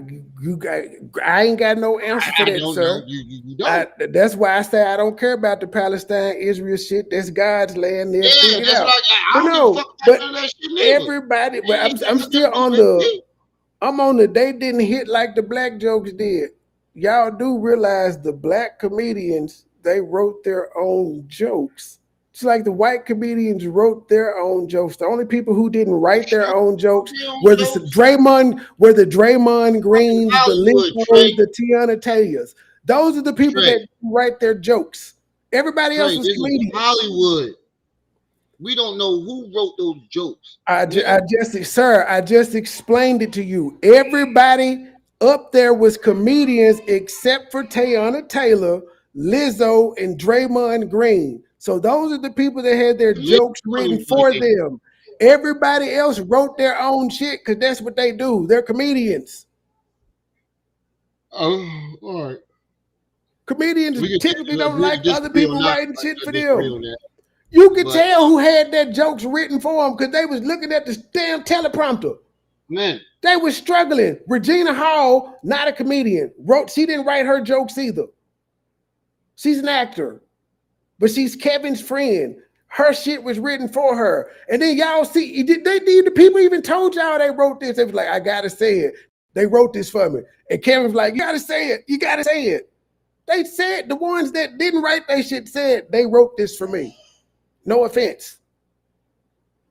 ain't got no answer for that, don't sir. know. You don't. That's why I say I don't care about the Palestine Israel shit. That's God's land. They'll figure it That's out. what I don't give a fuck about none of that shit neither. Everybody, but Ain't I'm got still nothing to on do with the. me. I'm on the. They didn't hit like the black jokes did. Y'all do realize the black comedians, they wrote their own jokes. It's like the white comedians wrote their own jokes. The only people who didn't write their own jokes were the Draymond Greens, the Hollywood, Lincolns, the Tiana Taylors. Those are the people Trey. that write their jokes. Everybody else was This is comedians. Hollywood. We don't know who wrote those jokes. I just explained it to you. Everybody up there was comedians except for Tiana Taylor, Lizzo, and Draymond Green. So those are the people that had their jokes written for them. Everybody else wrote their own shit because that's what they do. They're comedians. Oh, all right. Comedians We can typically don't agree to like other disagree on people that. writing shit for Disagree them. on that. You could But tell who had their jokes written for them because they was looking at the damn teleprompter. man, They was struggling. Regina Hall, not a comedian, she didn't write her jokes either. She's an actor, but she's Kevin's friend. Her shit was written for her. And then y'all see, the people even told y'all they wrote this. They was like, I gotta say it. They wrote this for me. And Kevin was like, you gotta say it. You gotta say it. They said, the ones that didn't write their shit said, they wrote this for me. No offense.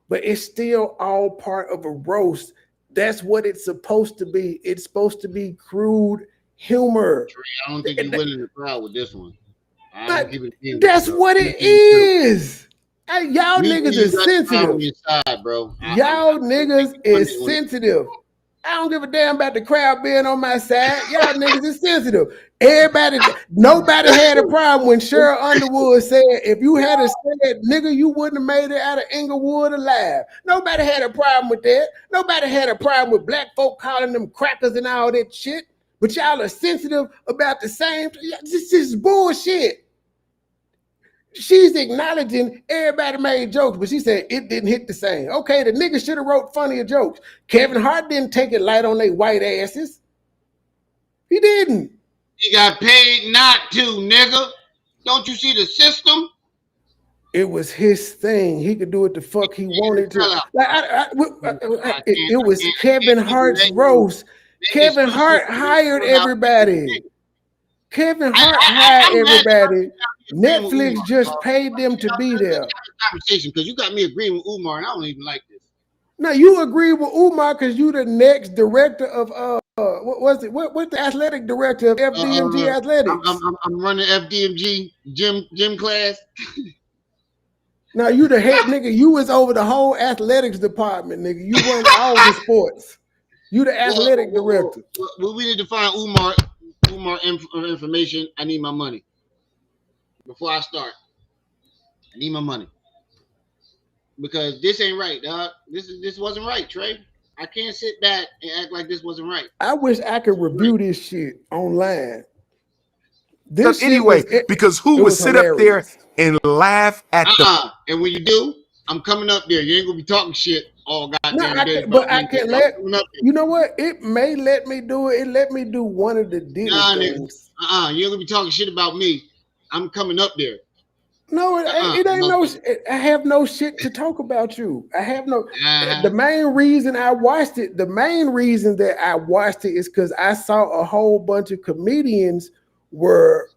But it's still all part of a roast. That's what it's supposed to be. It's supposed to be crude humor. I don't think you went in the crowd with this one. That's what it is. Hey, y'all niggas is sensitive. Inside, bro. Y'all niggas is sensitive. I don't give a damn about the crowd being on my side. Y'all niggas is sensitive. Nobody had a problem when Cheryl Underwood said, if you had said, nigga, you wouldn't have made it out of Inglewood alive. Nobody had a problem with that. Nobody had a problem with black folk calling them crackers and all that shit. But y'all are sensitive about the same. This is bullshit. She's acknowledging everybody made jokes, but she said it didn't hit the same. Okay, the nigga should have wrote funnier jokes. Kevin Hart didn't take it light on their white asses. He didn't. He got paid not to, nigga. Don't you see the system? It was his thing. He could do it the fuck he wanted to. It was Kevin Hart's roast. Kevin Hart hired everybody. Kevin Hart hired everybody. Netflix just paid them to be there. Conversation because you got me agreeing with Umar, and I don't even like this. Now you agree with Umar because you the next director of what was it? What's the athletic director of FDMG Athletics? I'm running FDMG gym class. Now you the head nigga. You was over the whole athletics department, nigga. You run all the sports. You the athletic director. Well, we need to find Umar information. I need my money. Before I start, I need my money. Because this ain't right, dog. This wasn't right, Trey. I can't sit back and act like this wasn't right. I wish I could review this shit online. This anyway, because who would sit hilarious. Up there and laugh at the and when you do, I'm coming up there. You ain't gonna be talking shit all goddamn day. But I can't let you know what? It may let me do it. It let me do one of the things. You ain't gonna be talking shit about me. I'm coming up there. No, it ain't no. I have no shit to talk about you. I have no. The main reason I watched it. The main reason that I watched it is because I saw a whole bunch of comedians were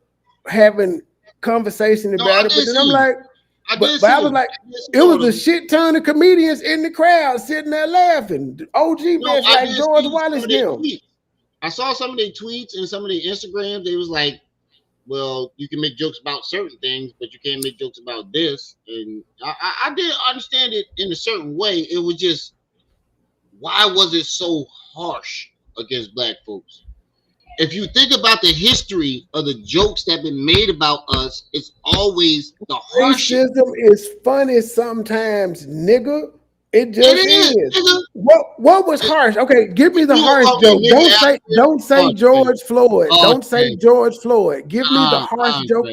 having conversation about it. But then I'm like, I was like, it was a shit ton of comedians in the crowd sitting there laughing. OG bitch like George Wallace now. I saw some of their tweets and some of their Instagrams. They was like, well, you can make jokes about certain things, but you can't make jokes about this. And I did understand it in a certain way. It was just, why was it so harsh against black folks? If you think about the history of the jokes that have been made about us, it's always the harshest. Racism is funny sometimes, nigga. It just is. What was harsh? Okay, give me the harsh joke. Don't say George Floyd. Don't say George Floyd. Give me the harsh joke.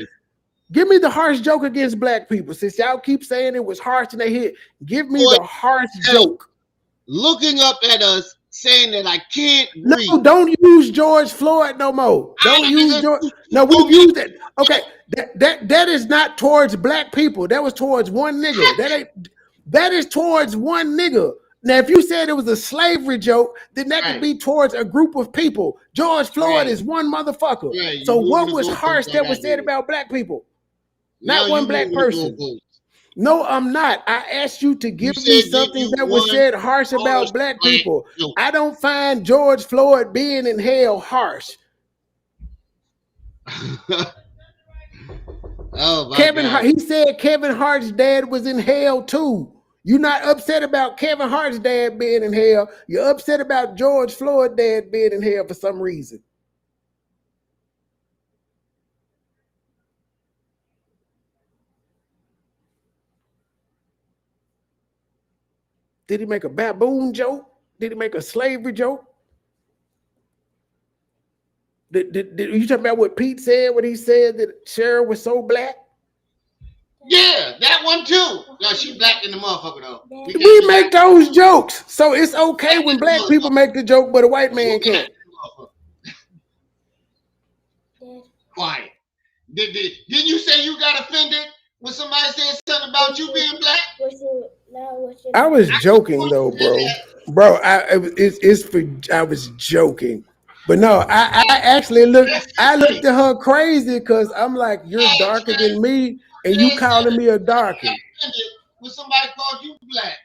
Give me the harsh joke against black people. Since y'all keep saying it was harsh and they hit, give me the harsh joke. Looking up at us saying that I can't breathe. No, don't use George Floyd no more. Don't use George. No, we've used that. Okay, that is not towards black people. That was towards one nigga. That is towards one nigga. Now, if you said it was a slavery joke, then that could be towards a group of people. George Floyd is one motherfucker. So what was harsh that was said about black people? Not one black person. No, I'm not. I asked you to give me something that was said harsh about black people. I don't find George Floyd being in hell harsh. Kevin Hart, he said Kevin Hart's dad was in hell too. You're not upset about Kevin Hart's dad being in hell. You're upset about George Floyd's dad being in hell for some reason. Did he make a baboon joke? Did he make a slavery joke? Did you talking about what Pete said when he said that Cheryl was so black? Yeah, that one too. No, she black in the motherfucker though. We make those jokes, so it's okay when black people make the joke, but a white man can't. Quiet. Did you say you got offended when somebody said something about you being black? I was joking though, bro. I was joking. But no, I actually looked at her crazy because I'm like, you're darker than me, and you calling me a darky. When somebody called you black.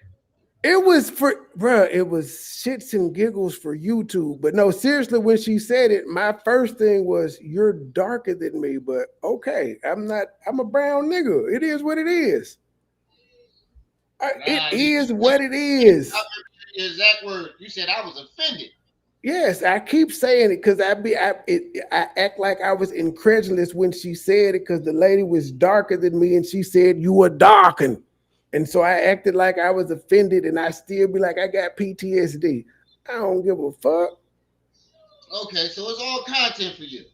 It was it was shits and giggles for YouTube. But no, seriously, when she said it, my first thing was, you're darker than me. But okay, I'm a brown nigga. It is what it is. It is what it is. Exact word. You said I was offended. Yes, I keep saying it because I act like I was incredulous when she said it because the lady was darker than me and she said you were darkened. And so I acted like I was offended and I still be like, I got PTSD. I don't give a fuck. Okay, so it's all content for you.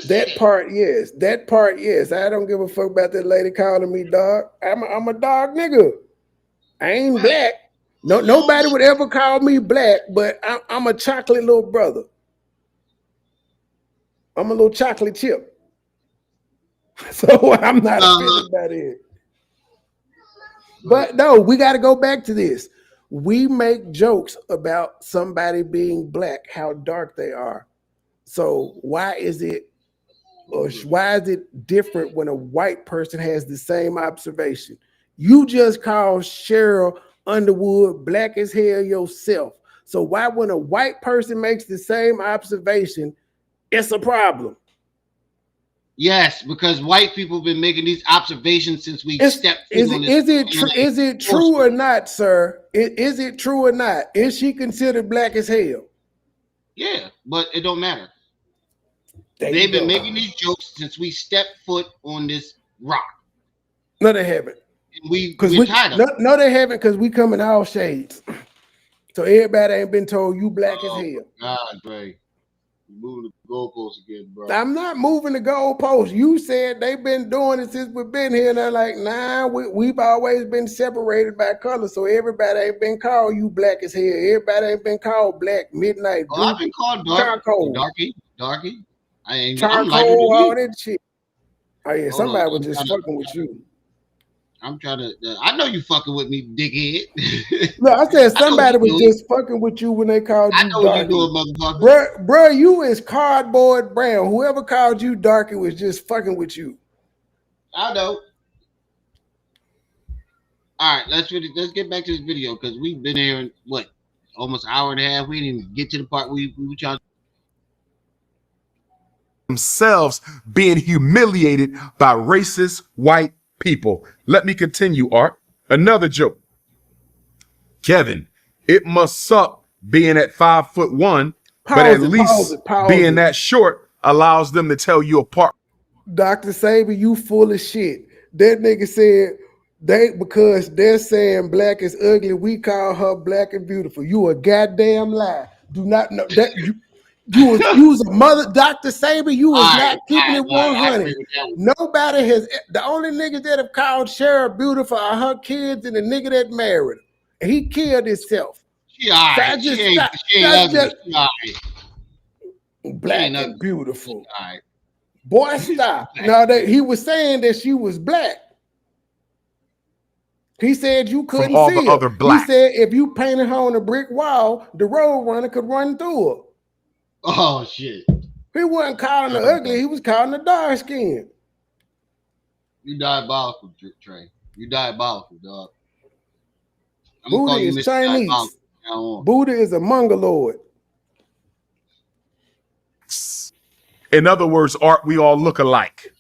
That part, yes. That part, yes. I don't give a fuck about that lady calling me dog. I'm a dog nigga. I ain't black. No, nobody would ever call me black, but I'm a chocolate little brother. I'm a little chocolate chip. So I'm not offended by it. But no, we got to go back to this. We make jokes about somebody being black, how dark they are. So why is it different when a white person has the same observation? You just called Cheryl Underwood black as hell yourself. So why, when a white person makes the same observation, it's a problem? Yes, because white people have been making these observations since we stepped in on this. Is it true or not, sir? Is it true or not? Is she considered black as hell? Yeah, but it don't matter. They've been making these jokes since we stepped foot on this rock. No, they haven't. And we're tired of it. No, they haven't, because we come in all shades. So everybody ain't been told you black as hell. God, Dre. You're moving the goalposts again, bro. I'm not moving the goalposts. You said they've been doing it since we've been here, and they're like, nah, we've always been separated by color, so everybody ain't been called you black as hell. Everybody ain't been called black, midnight, blue, I've been called charcoal, darky. I'm charcoal, all that shit. Oh yeah, somebody was just fucking with you. I'm trying to. I know you fucking with me, dickhead. No, I said somebody was just fucking with you when they called you darky. I know what you doing, motherfucker. Bro, you is cardboard brown. Whoever called you darky was just fucking with you. I know. All right, let's get back to this video because we've been here in almost an hour and a half. We didn't even get to the part we were trying to. Themselves being humiliated by racist white people. Let me continue, Art. Another joke. Kevin, it must suck being at 5'1", but at least being that short allows them to tell you apart. Dr. Saber, you full of shit. That nigga said because they're saying black is ugly, we call her black and beautiful. You a goddamn lie. Do not know that you was a mother, Dr. Saber. You was not keeping it 100. Nobody has. The only niggas that have called Cheryl beautiful are her kids and the nigga that married her. And he killed himself. She alright. She ain't ugly. She alright. Black and beautiful. Alright. Boy, stop. Now that he was saying that she was black. He said you couldn't from all see the her. Other black. He said if you painted her on a brick wall, the road runner could run through her. Oh shit! He wasn't calling her ugly. He was calling her dark skin. You diabolical, Trey. You diabolical, dog. Buddha is Chinese. Buddha is a mongoloid. In other words, Art, we all look alike.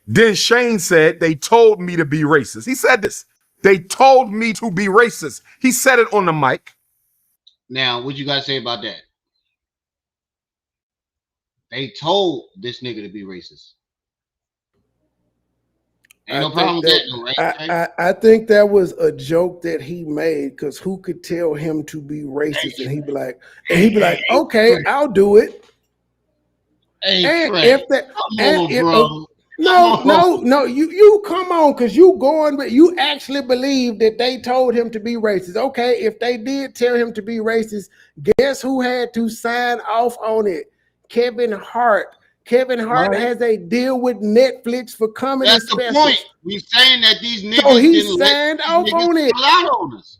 Then Shane said, they told me to be racist. He said this. They told me to be racist. He said it on the mic. Now, what you guys say about that? They told this nigga to be racist. Ain't I no problem think with that, that though, right? Trey? I think that was a joke that he made because who could tell him to be racist? And he'd be like, okay, I'll do it. Hey, And Trey, if that come and on, if bro. Come no, on. no, no, you come on, because you going, but you actually believe that they told him to be racist. Okay, if they did tell him to be racist, guess who had to sign off on it? Kevin Hart. Kevin Hart Right. has a deal with Netflix for comedy That's the point. specials. We saying that these So niggas he didn't let signed these off niggas on it. sell out on us.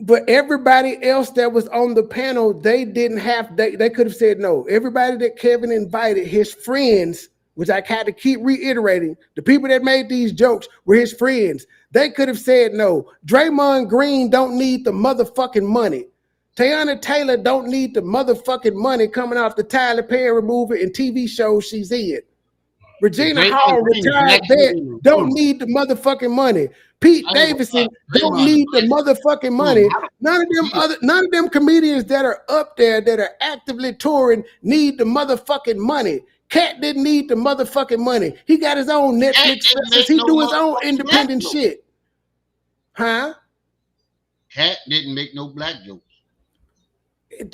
But everybody else that was on the panel, they didn't have, they could have said no. Everybody that Kevin invited, his friends, which I had to keep reiterating, the people that made these jokes were his friends. They could have said no. Draymond Green don't need the motherfucking money. Teyana Taylor don't need the motherfucking money coming off the Tyler Perry movie and TV shows she's in. Regina Hall, Draymond Green is retired actually vet, in the don't room. need the motherfucking money. Pete I ain't gonna lie. Davidson don't Draymond is need the actually motherfucking in the money. room. None of them comedians that are up there that are actively touring need the motherfucking money. Cat didn't need the motherfucking money. He got his own Cat Netflix didn't specials. make He no do his own motherfucking black independent joke. shit. Huh? Cat didn't make no black jokes.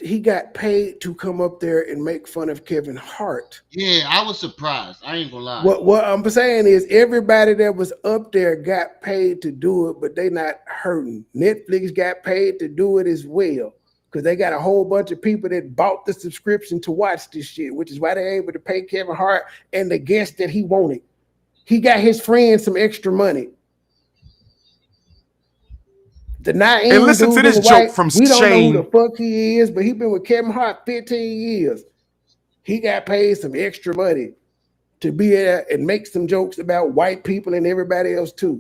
He got paid to come up there and make fun of Kevin Hart. Yeah, I was surprised. I ain't gonna lie. What I'm saying is everybody that was up there got paid to do it, but they not hurting. Netflix got paid to do it as well because they got a whole bunch of people that bought the subscription to watch this shit, which is why they're able to pay Kevin Hart and the guests that he wanted. He got his friends some extra money. The Naeem And listen to dude this in joke white, from we don't know who the Shane. fuck he is, but he been with Kevin Hart 15 years. He got paid some extra money to be there and make some jokes about white people and everybody else too.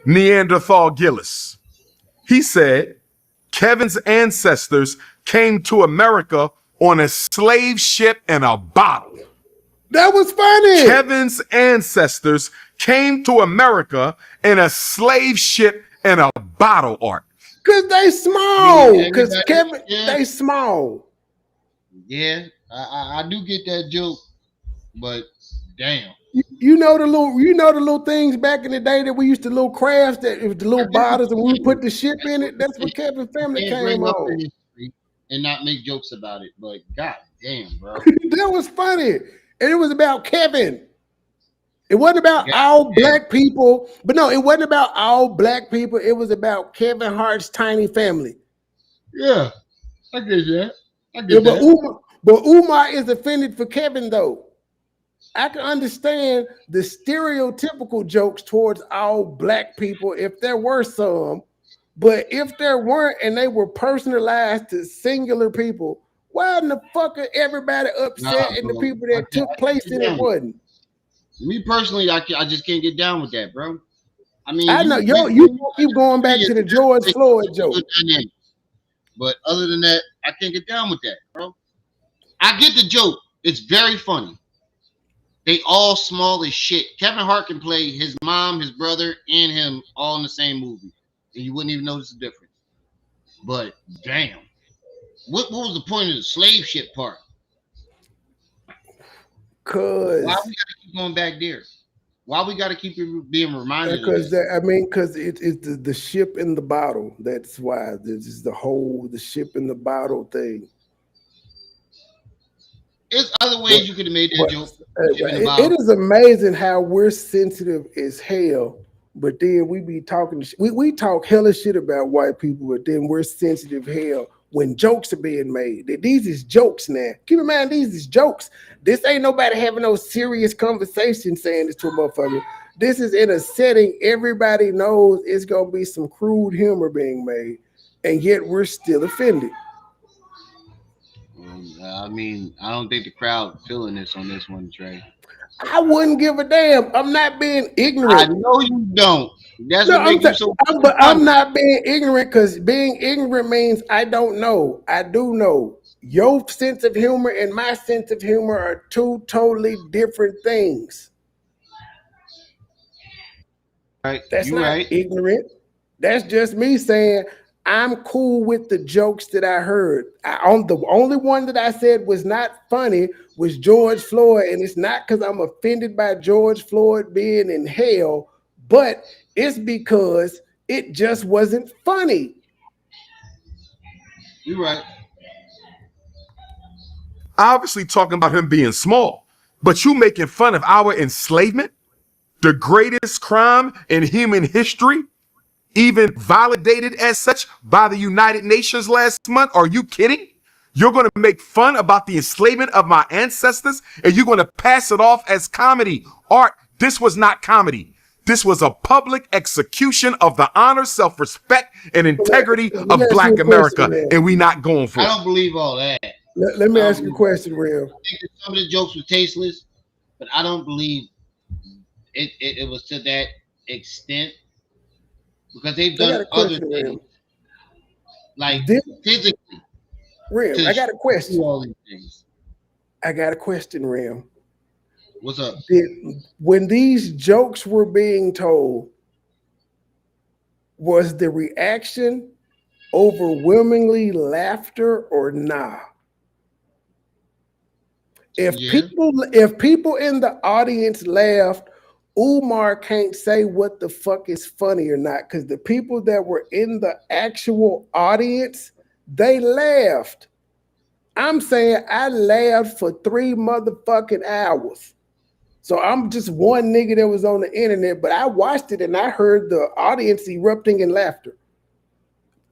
Neanderthal Gillis. He said Kevin's ancestors came to America on a slave ship and a bottle. That was funny. Kevin's ancestors came to America in a slave ship and a bottle, Art. Cause they small. Yeah, Cause everybody- Kevin, yeah. they small. Yeah, I do get that joke, but damn. You know the little things back in the day that we used to little crafts that it was the little bottles and we put the ship in it. That's what Kevin family Can't came bring up on. the history and not make jokes about it. But god damn, bro. That was funny. And it was about Kevin. It wasn't about Yeah, all yeah. black people, but no, it wasn't about all black people. It was about Kevin Hart's tiny family. Yeah, I get that. I Yeah, get that. but Umar is offended for Kevin though. I can understand the stereotypical jokes towards all black people if there were some, but if there weren't and they were personalized to singular people, why in the fuck are everybody upset Nah, and the bro. people I that can't- took I place can't in get it down. wasn't? Me personally, I just can't get down with that, bro. I mean, I know you keep going back to the George Floyd joke. But other than that, I can't get down with that, bro. I get the joke. It's very funny. They all small as shit. Kevin Hart can play his mom, his brother, and him all in the same movie, and you wouldn't even notice the difference. But damn, what was the point of the slave ship part? Cause Why we gotta keep going back there? Why we gotta keep being reminded of because that? because it's the ship in the bottle. That's why this is the ship in the bottle thing. There's other ways you could have made that joke. It is amazing how we're sensitive as hell, but then we be talking. We talk hella shit about white people, but then we're sensitive hell when jokes are being made. These is jokes now. Keep in mind, these is jokes. This ain't nobody having no serious conversation saying this to a motherfucker. This is in a setting everybody knows it's gonna be some crude humor being made, and yet we're still offended. I mean, I don't think the crowd feeling this on this one, Trey. I wouldn't give a damn. I'm not being ignorant. I know you don't. That's No, what makes you so. but I'm not being ignorant because being ignorant means I don't know. I do know. Your sense of humor and my sense of humor are two totally different things. Right, That's you not right. ignorant. That's just me saying I'm cool with the jokes that I heard. The only one that I said was not funny was George Floyd, and it's not because I'm offended by George Floyd being in hell, but it's because it just wasn't funny. You're right. Obviously talking about him being small, but you making fun of our enslavement, the greatest crime in human history, even validated as such by the United Nations last month. Are you kidding? You're going to make fun about the enslavement of my ancestors and you're going to pass it off as comedy. Art, this was not comedy. This was a public execution of the honor, self-respect, and integrity of Black America, and we not going for it. I don't believe all that. Let me ask you a question, Real. I think that some of the jokes were tasteless, but I don't believe it was to that extent because they've done other things, like physically. Real, I got a question. All these things. I got a question, Real. What's up? When these jokes were being told, was the reaction overwhelmingly laughter or nah? If people in the audience laughed, Umar can't say what the fuck is funny or not, because the people that were in the actual audience, they laughed. I'm saying I laughed for 3 motherfucking hours. So I'm just one nigga that was on the internet, but I watched it and I heard the audience erupting in laughter.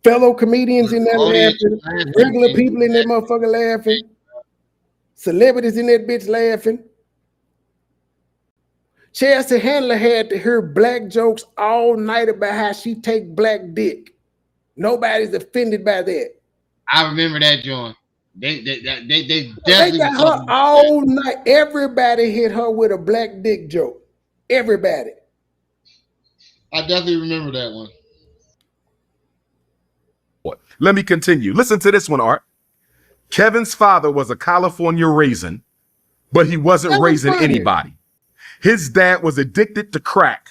Fellow comedians in there laughing, regular people in that motherfucker laughing, celebrities in that bitch laughing. Chelsea Handler had to hear black jokes all night about how she take black dick. Nobody's offended by that. I remember that, John. They definitely got her all night. Everybody hit her with a black dick joke. Everybody. I definitely remember that one. Let me continue. Listen to this one, Art. Kevin's father was a California raisin, but he wasn't raising anybody. His dad was addicted to crack,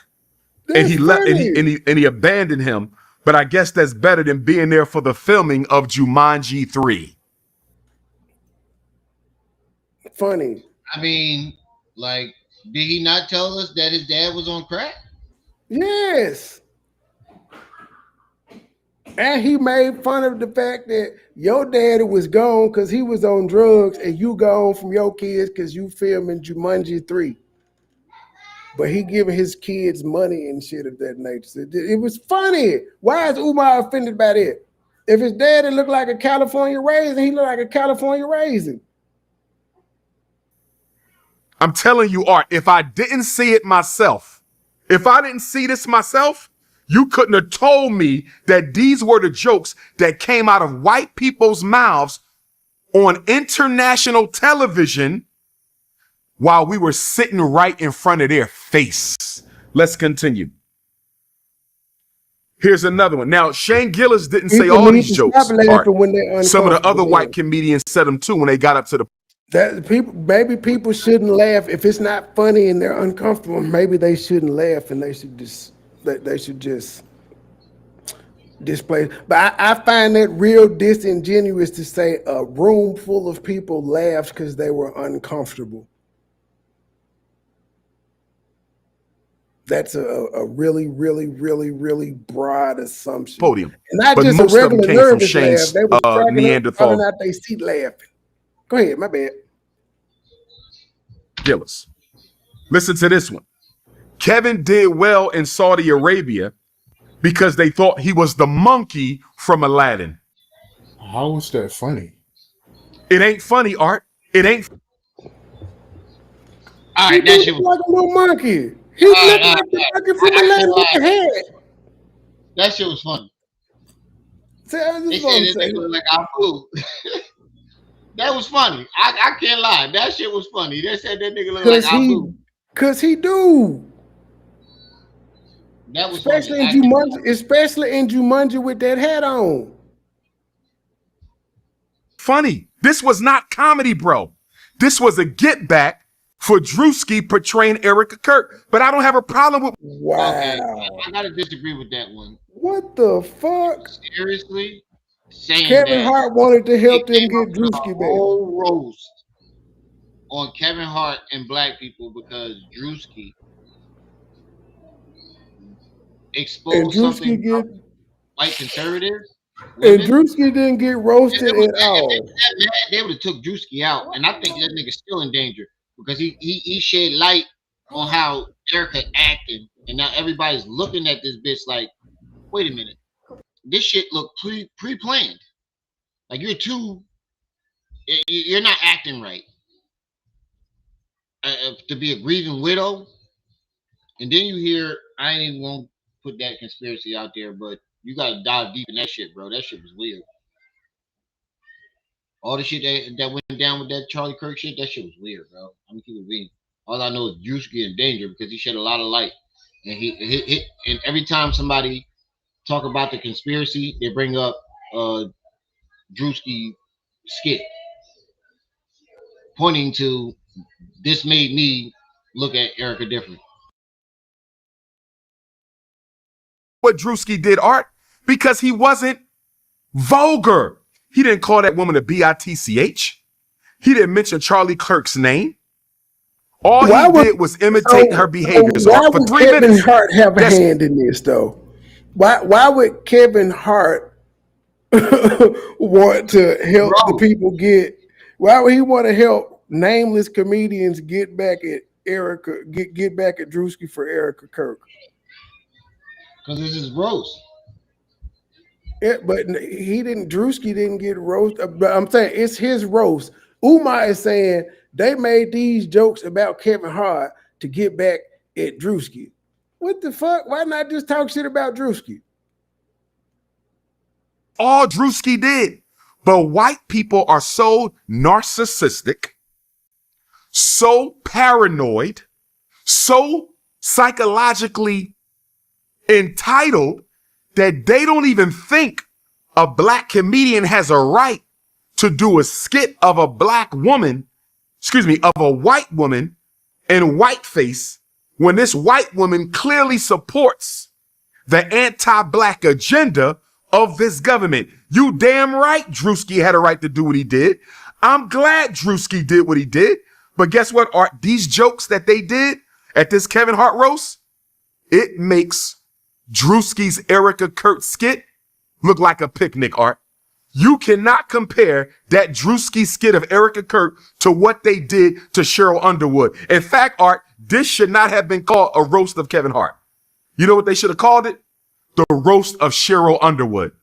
and he left, and he abandoned him. But I guess that's better than being there for the filming of Jumanji 3. Funny. I mean, like, did he not tell us that his dad was on crack? Yes. And he made fun of the fact that your daddy was gone because he was on drugs and you gone from your kids because you filming Jumanji 3. But he giving his kids money and shit of that nature. It was funny. Why is Umar offended by that? If his daddy looked like a California raisin, he looked like a California raisin. I'm telling you, Art, if I didn't see it myself, if I didn't see this myself, you couldn't have told me that these were the jokes that came out of white people's mouths on international television while we were sitting right in front of their face. Let's continue. Here's another one. Now, Shane Gillis didn't say all these jokes. Art. Some of the other white comedians said them too when they got up to the that people, maybe people shouldn't laugh if it's not funny and they're uncomfortable. Maybe they shouldn't laugh and they should just display. But I find that real disingenuous to say a room full of people laughed because they were uncomfortable. That's a really, really, really, really broad assumption. Podium. And not but just most a of them regular came from nervous Shane's laugh. They were cracking Neanderthal. up, out their seat laughing. Go ahead, my bad. Gillis. Listen to this one. Kevin did well in Saudi Arabia because they thought he was the monkey from Aladdin. How is that funny? It ain't funny, Art. It ain't. All right, that shit was like a little monkey. He looked like the monkey from Aladdin with the head. That shit was funny. They said this nigga look like Apu. That was funny. I can't lie. That shit was funny. They said that nigga look like Apu. Cause he do. That was especially funny. in Jumanji with that hat on. Funny. This was not comedy, bro. This was a get back for Drewski portraying Erica Kirk. But I don't have a problem with. Wow. Okay, I gotta disagree with that one. What the fuck? Seriously, saying Kevin that Hart wanted to they help them came get up with a Drewski back. whole roast on Kevin Hart and black people because Drewski And exposed Drewski something get about white conservatives, and women. Drewski didn't get If, roasted it was at that, if they all. was that mad, they would have took Drewski out, and I think that nigga's still in danger because he shed light on how Erica acting, and now everybody's looking at this bitch like, wait a minute, this shit look pre-planned. Like you're not acting right to be a grieving widow. And then you hear, I ain't even gonna put that conspiracy out there, but you gotta dive deep in that shit, bro. That shit was weird. All the shit that went down with that Charlie Kirk shit, that shit was weird, bro. I'm gonna keep it being. All I know is Drewski in danger because he shed a lot of light. And and every time somebody talk about the conspiracy, they bring up Drewski skit, pointing to this made me look at Erica different. What Drewski did, Art, because he wasn't vulgar. He didn't call that woman a bitch. He didn't mention Charlie Kirk's name. All he did was imitate her behaviors, why Art, for would 3 Kevin minutes. Hart have a hand in this though? Why would Kevin Hart want to help the people get? Why would he want to help nameless comedians get back at Erica? Get back at Drewski for Erica Kirk? Because this is roast. But he didn't. Drewski didn't get roasted. But I'm saying it's his roast. Umar is saying they made these jokes about Kevin Hart to get back at Drewski. What the fuck? Why not just talk shit about Drewski? All Drewski did. But white people are so narcissistic, so paranoid, so psychologically entitled that they don't even think a black comedian has a right to do a skit of a black woman, of a white woman in whiteface when this white woman clearly supports the anti-black agenda of this government. You damn right Drewski had a right to do what he did. I'm glad Drewski did what he did. But guess what, Art? These jokes that they did at this Kevin Hart roast, it makes Drewski's Erica Kirk skit look like a picnic, Art. You cannot compare that Drewski skit of Erica Kirk to what they did to Cheryl Underwood. In fact, Art, this should not have been called a roast of Kevin Hart. You know what they should have called it? The roast of Cheryl Underwood.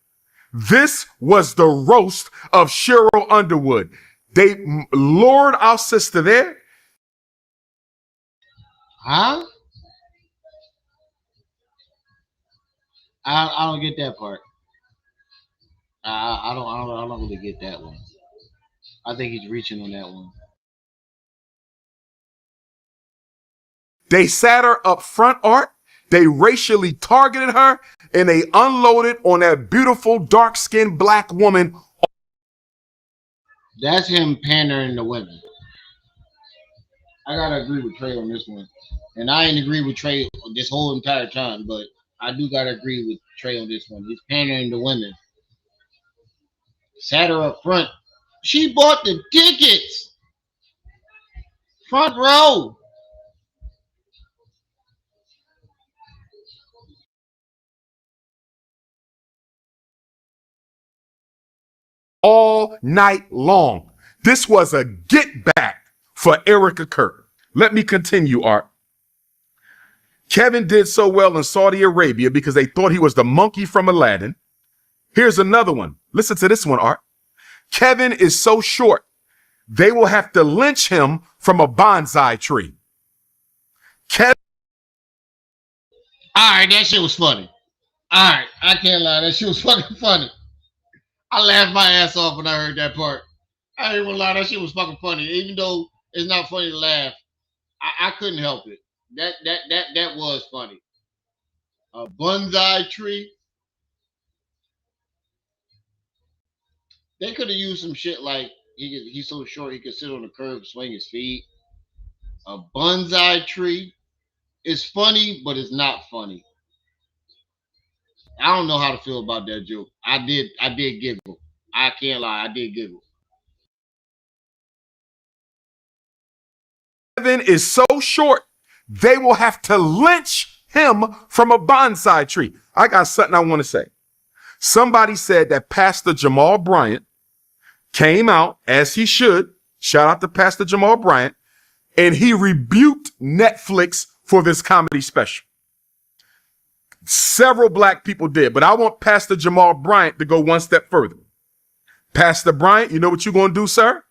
This was the roast of Cheryl Underwood. They lured our sister there. Huh? I don't get that part. I don't really get that one. I think he's reaching on that one. They sat her up front, Art. They racially targeted her, and they unloaded on that beautiful dark-skinned black woman. That's him pandering to women. I gotta agree with Trey on this one, and I ain't agree with Trey this whole entire time, but I do gotta agree with Trey on this one. He's pandering to women. Sat her up front. She bought the tickets. Front row. All night long. This was a get back for Erica Kirk. Let me continue, Art. Kevin did so well in Saudi Arabia because they thought he was the monkey from Aladdin. Here's another one. Listen to this one, Art. Kevin is so short, they will have to lynch him from a bonsai tree. Kevin. All right, that shit was funny. All right, I can't lie. That shit was fucking funny. I laughed my ass off when I heard that part. I ain't gonna lie, that shit was fucking funny. Even though it's not funny to laugh, I couldn't help it. That was funny. A bonsai tree. They could have used some shit like he's so short he could sit on the curb, swing his feet. a bonsai tree. It's funny, but it's not funny. I don't know how to feel about that joke. I did giggle. I can't lie, I did giggle. Is so short, they will have to lynch him from a bonsai tree. I got something I want to say. Somebody said that Pastor Jamal Bryant came out, as he should, shout out to Pastor Jamal Bryant, and he rebuked Netflix for this comedy special. Several black people did, but I want Pastor Jamal Bryant to go one step further. Pastor Bryant, you know what you're going to do, sir?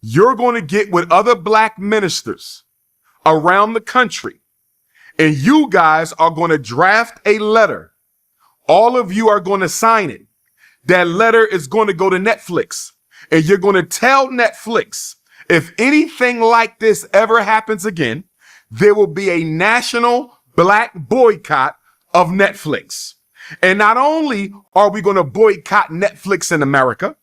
You're going to get with other black ministers around the country, and you guys are going to draft a letter. All of you are going to sign it. That letter is going to go to Netflix, and you're going to tell Netflix, if anything like this ever happens again, there will be a national black boycott of Netflix. And not only are we going to boycott Netflix in America,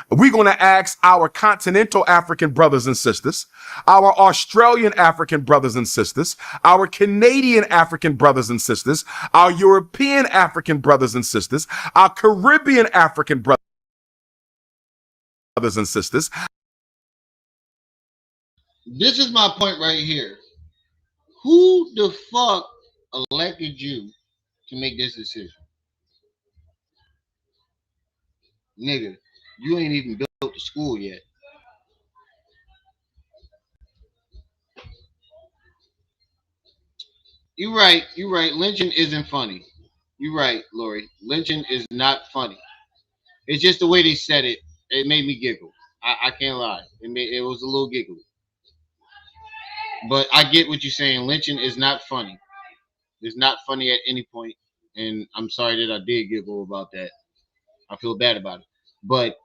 we're going to ask our continental African brothers and sisters, our Australian African brothers and sisters, our Canadian African brothers and sisters, our European African brothers and sisters, our Caribbean African brothers and sisters. This is my point right here. Who the fuck elected you to make this decision? Nigga, you ain't even built the school yet. You're right. You're right. Lynching isn't funny. You're right, Lori. Lynching is not funny. It's just the way they said it. It made me giggle. I can't lie. It was a little giggly. But I get what you're saying. Lynching is not funny. It's not funny at any point. And I'm sorry that I did giggle about that. I feel bad about it. But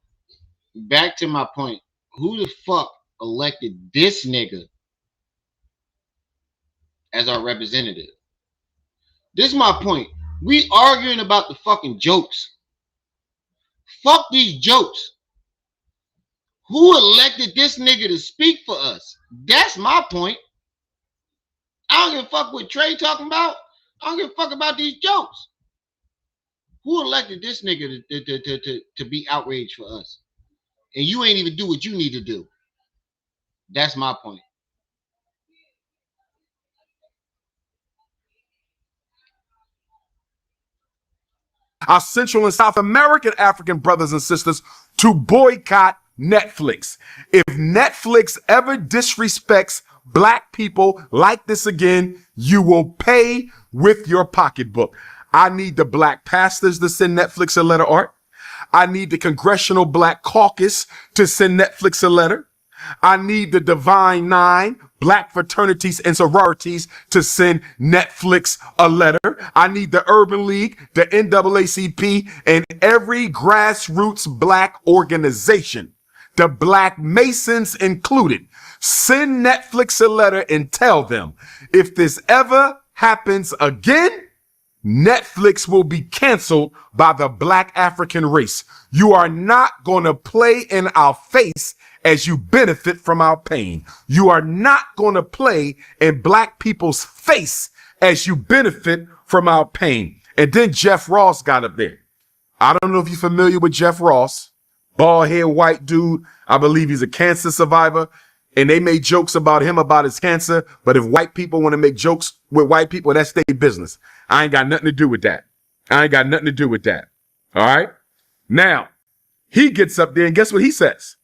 back to my point. Who the fuck elected this nigga as our representative? This is my point. We arguing about the fucking jokes. Fuck these jokes. Who elected this nigga to speak for us? That's my point. I don't give a fuck what Trey talking about. I don't give a fuck about these jokes. Who elected this nigga to be outraged for us? And you ain't even do what you need to do. That's my point. Our Central and South American African brothers and sisters to boycott Netflix. If Netflix ever disrespects black people like this again, you will pay with your pocketbook. I need the black pastors to send Netflix a letter, Art. I need the Congressional Black Caucus to send Netflix a letter. I need the Divine Nine, black fraternities and sororities to send Netflix a letter. I need the Urban League, the NAACP, and every grassroots black organization, the Black Masons included. Send Netflix a letter and tell them, if this ever happens again, Netflix will be canceled by the black African race. You are not going to play in our face as you benefit from our pain. You are not going to play in black people's face as you benefit from our pain. And then Jeff Ross got up there. I don't know if you're familiar with Jeff Ross, bald head white dude. I believe he's a cancer survivor. And they made jokes about him, about his cancer. But if white people want to make jokes with white people, that's their business. I ain't got nothing to do with that. I ain't got nothing to do with that. All right. Now, he gets up there and guess what he says?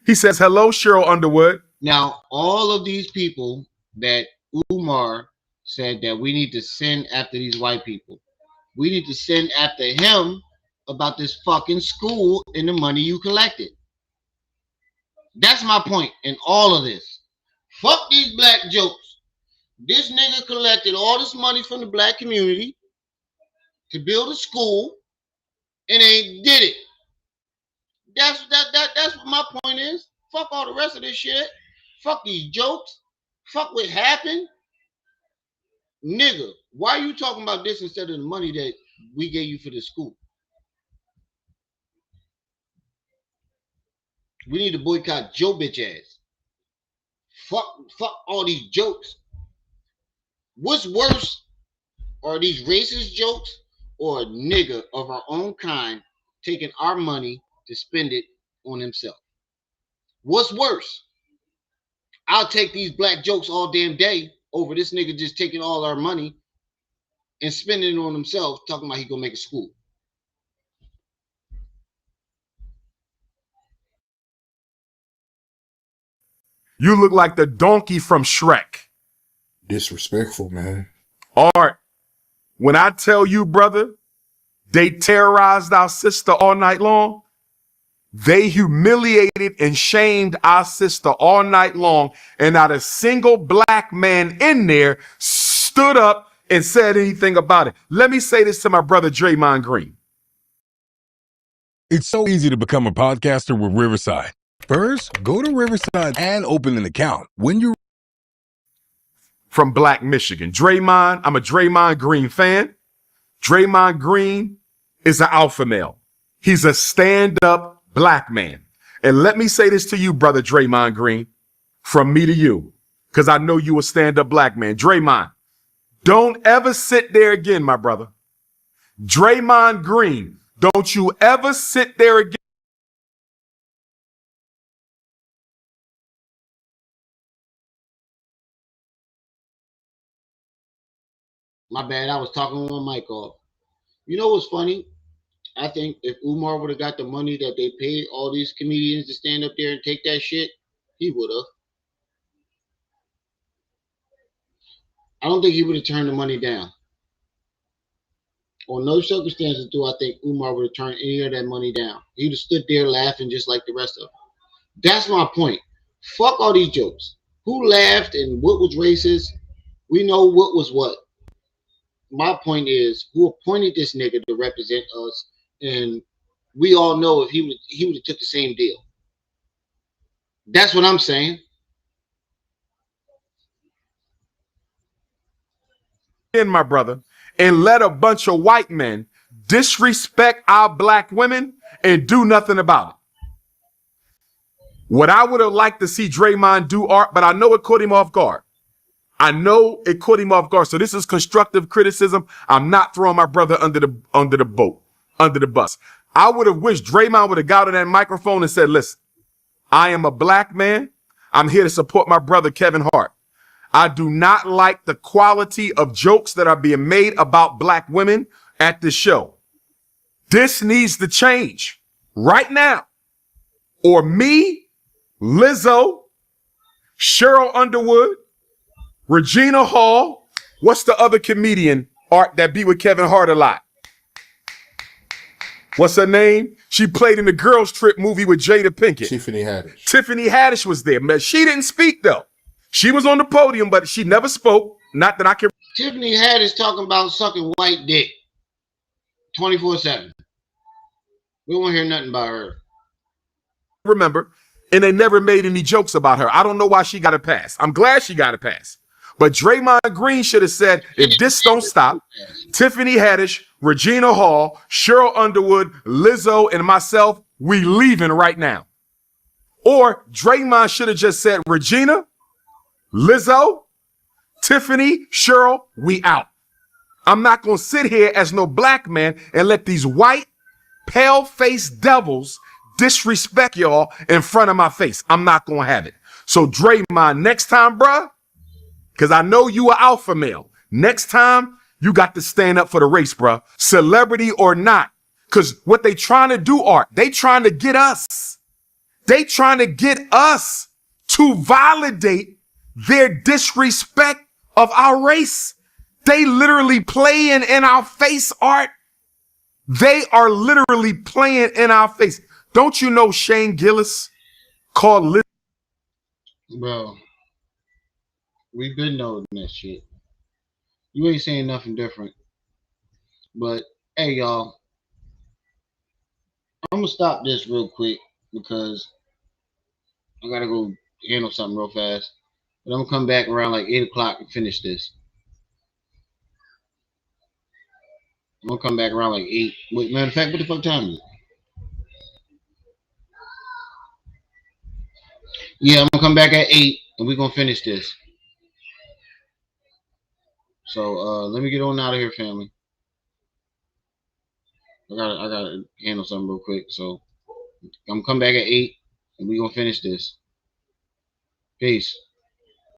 He says, hello, Cheryl Underwood. Now, all of these people that Umar said that we need to send after these white people, we need to send after him about this fucking school and the money you collected. That's my point in all of this. Fuck these black jokes. This nigga collected all this money from the black community to build a school and ain't did it. That's what my point is. Fuck all the rest of this shit. Fuck these jokes. Fuck what happened. Nigga, why are you talking about this instead of the money that we gave you for the school? We need to boycott Joe bitch ass. Fuck all these jokes. What's worse, are these racist jokes or a nigga of our own kind taking our money to spend it on himself? What's worse? I'll take these black jokes all damn day over this nigga just taking all our money and spending it on himself, talking about he gonna make a school. You look like the donkey from Shrek. Disrespectful, man. Art, when I tell you, brother, they terrorized our sister all night long. They humiliated and shamed our sister all night long, and not a single black man in there stood up and said anything about it. Let me say this to my brother Draymond Green. It's so easy to become a podcaster with Riverside. First, go to Riverside and open an account. When you From Black Michigan, Draymond, I'm a Draymond Green fan. Draymond Green is an alpha male. He's a stand-up black man. And let me say this to you, brother Draymond Green, from me to you, because I know you a stand-up black man. Draymond, don't ever sit there again, my brother. Draymond Green, don't you ever sit there again. My bad, I was talking with my mic off. You know what's funny? I think if Umar would have got the money that they paid all these comedians to stand up there and take that shit, he would have. I don't think he would have turned the money down. On no circumstances do I think Umar would have turned any of that money down. He would have stood there laughing just like the rest of them. That's my point. Fuck all these jokes. Who laughed and what was racist? We know what was what. My point is, who appointed this nigga to represent us? And we all know if he would have took the same deal. That's what I'm saying. In, my brother, and let a bunch of white men disrespect our black women and do nothing about it. What I would have liked to see Draymond do, Art, but I know it caught him off guard. So this is constructive criticism. I'm not throwing my brother under the bus. I would have wished Draymond would have got on that microphone and said, listen, I am a black man. I'm here to support my brother, Kevin Hart. I do not like the quality of jokes that are being made about black women at this show. This needs to change right now. Or me, Lizzo, Cheryl Underwood, Regina Hall. What's the other comedian, Art, that be with Kevin Hart a lot? What's her name? She played in the Girls Trip movie with Jada Pinkett. Tiffany Haddish. Tiffany Haddish was there. Man, she didn't speak, though. She was on the podium, but she never spoke. Not that I can. Tiffany Haddish talking about sucking white dick 24/7. We won't hear nothing about her. Remember, and they never made any jokes about her. I don't know why she got a pass. I'm glad she got a pass. But Draymond Green should have said, if this don't stop, Tiffany Haddish, Regina Hall, Cheryl Underwood, Lizzo, and myself, we leaving right now. Or Draymond should have just said, Regina, Lizzo, Tiffany, Cheryl, we out. I'm not going to sit here as no black man and let these white, pale-faced devils disrespect y'all in front of my face. I'm not going to have it. So Draymond, next time, bruh, because I know you are alpha male. Next time, you got to stand up for the race, bruh. Celebrity or not. Because what they trying to do, Art, they trying to get us. They trying to get us to validate their disrespect of our race. They literally playing in our face, Art. They are literally playing in our face. Don't you know Shane Gillis called Bro, we've been knowing that shit. You ain't saying nothing different. But, hey, y'all. I'm going to stop this real quick because I got to go handle something real fast. But I'm going to come back around like 8 o'clock and finish this. I'm going to come back around like 8. Wait, matter of fact, what the fuck time is it? Yeah, I'm going to come back at 8. and we're gonna finish this. So let me get on out of here, family. I gotta handle something real quick. So I'm gonna come back at 8 and we're gonna finish this. Peace.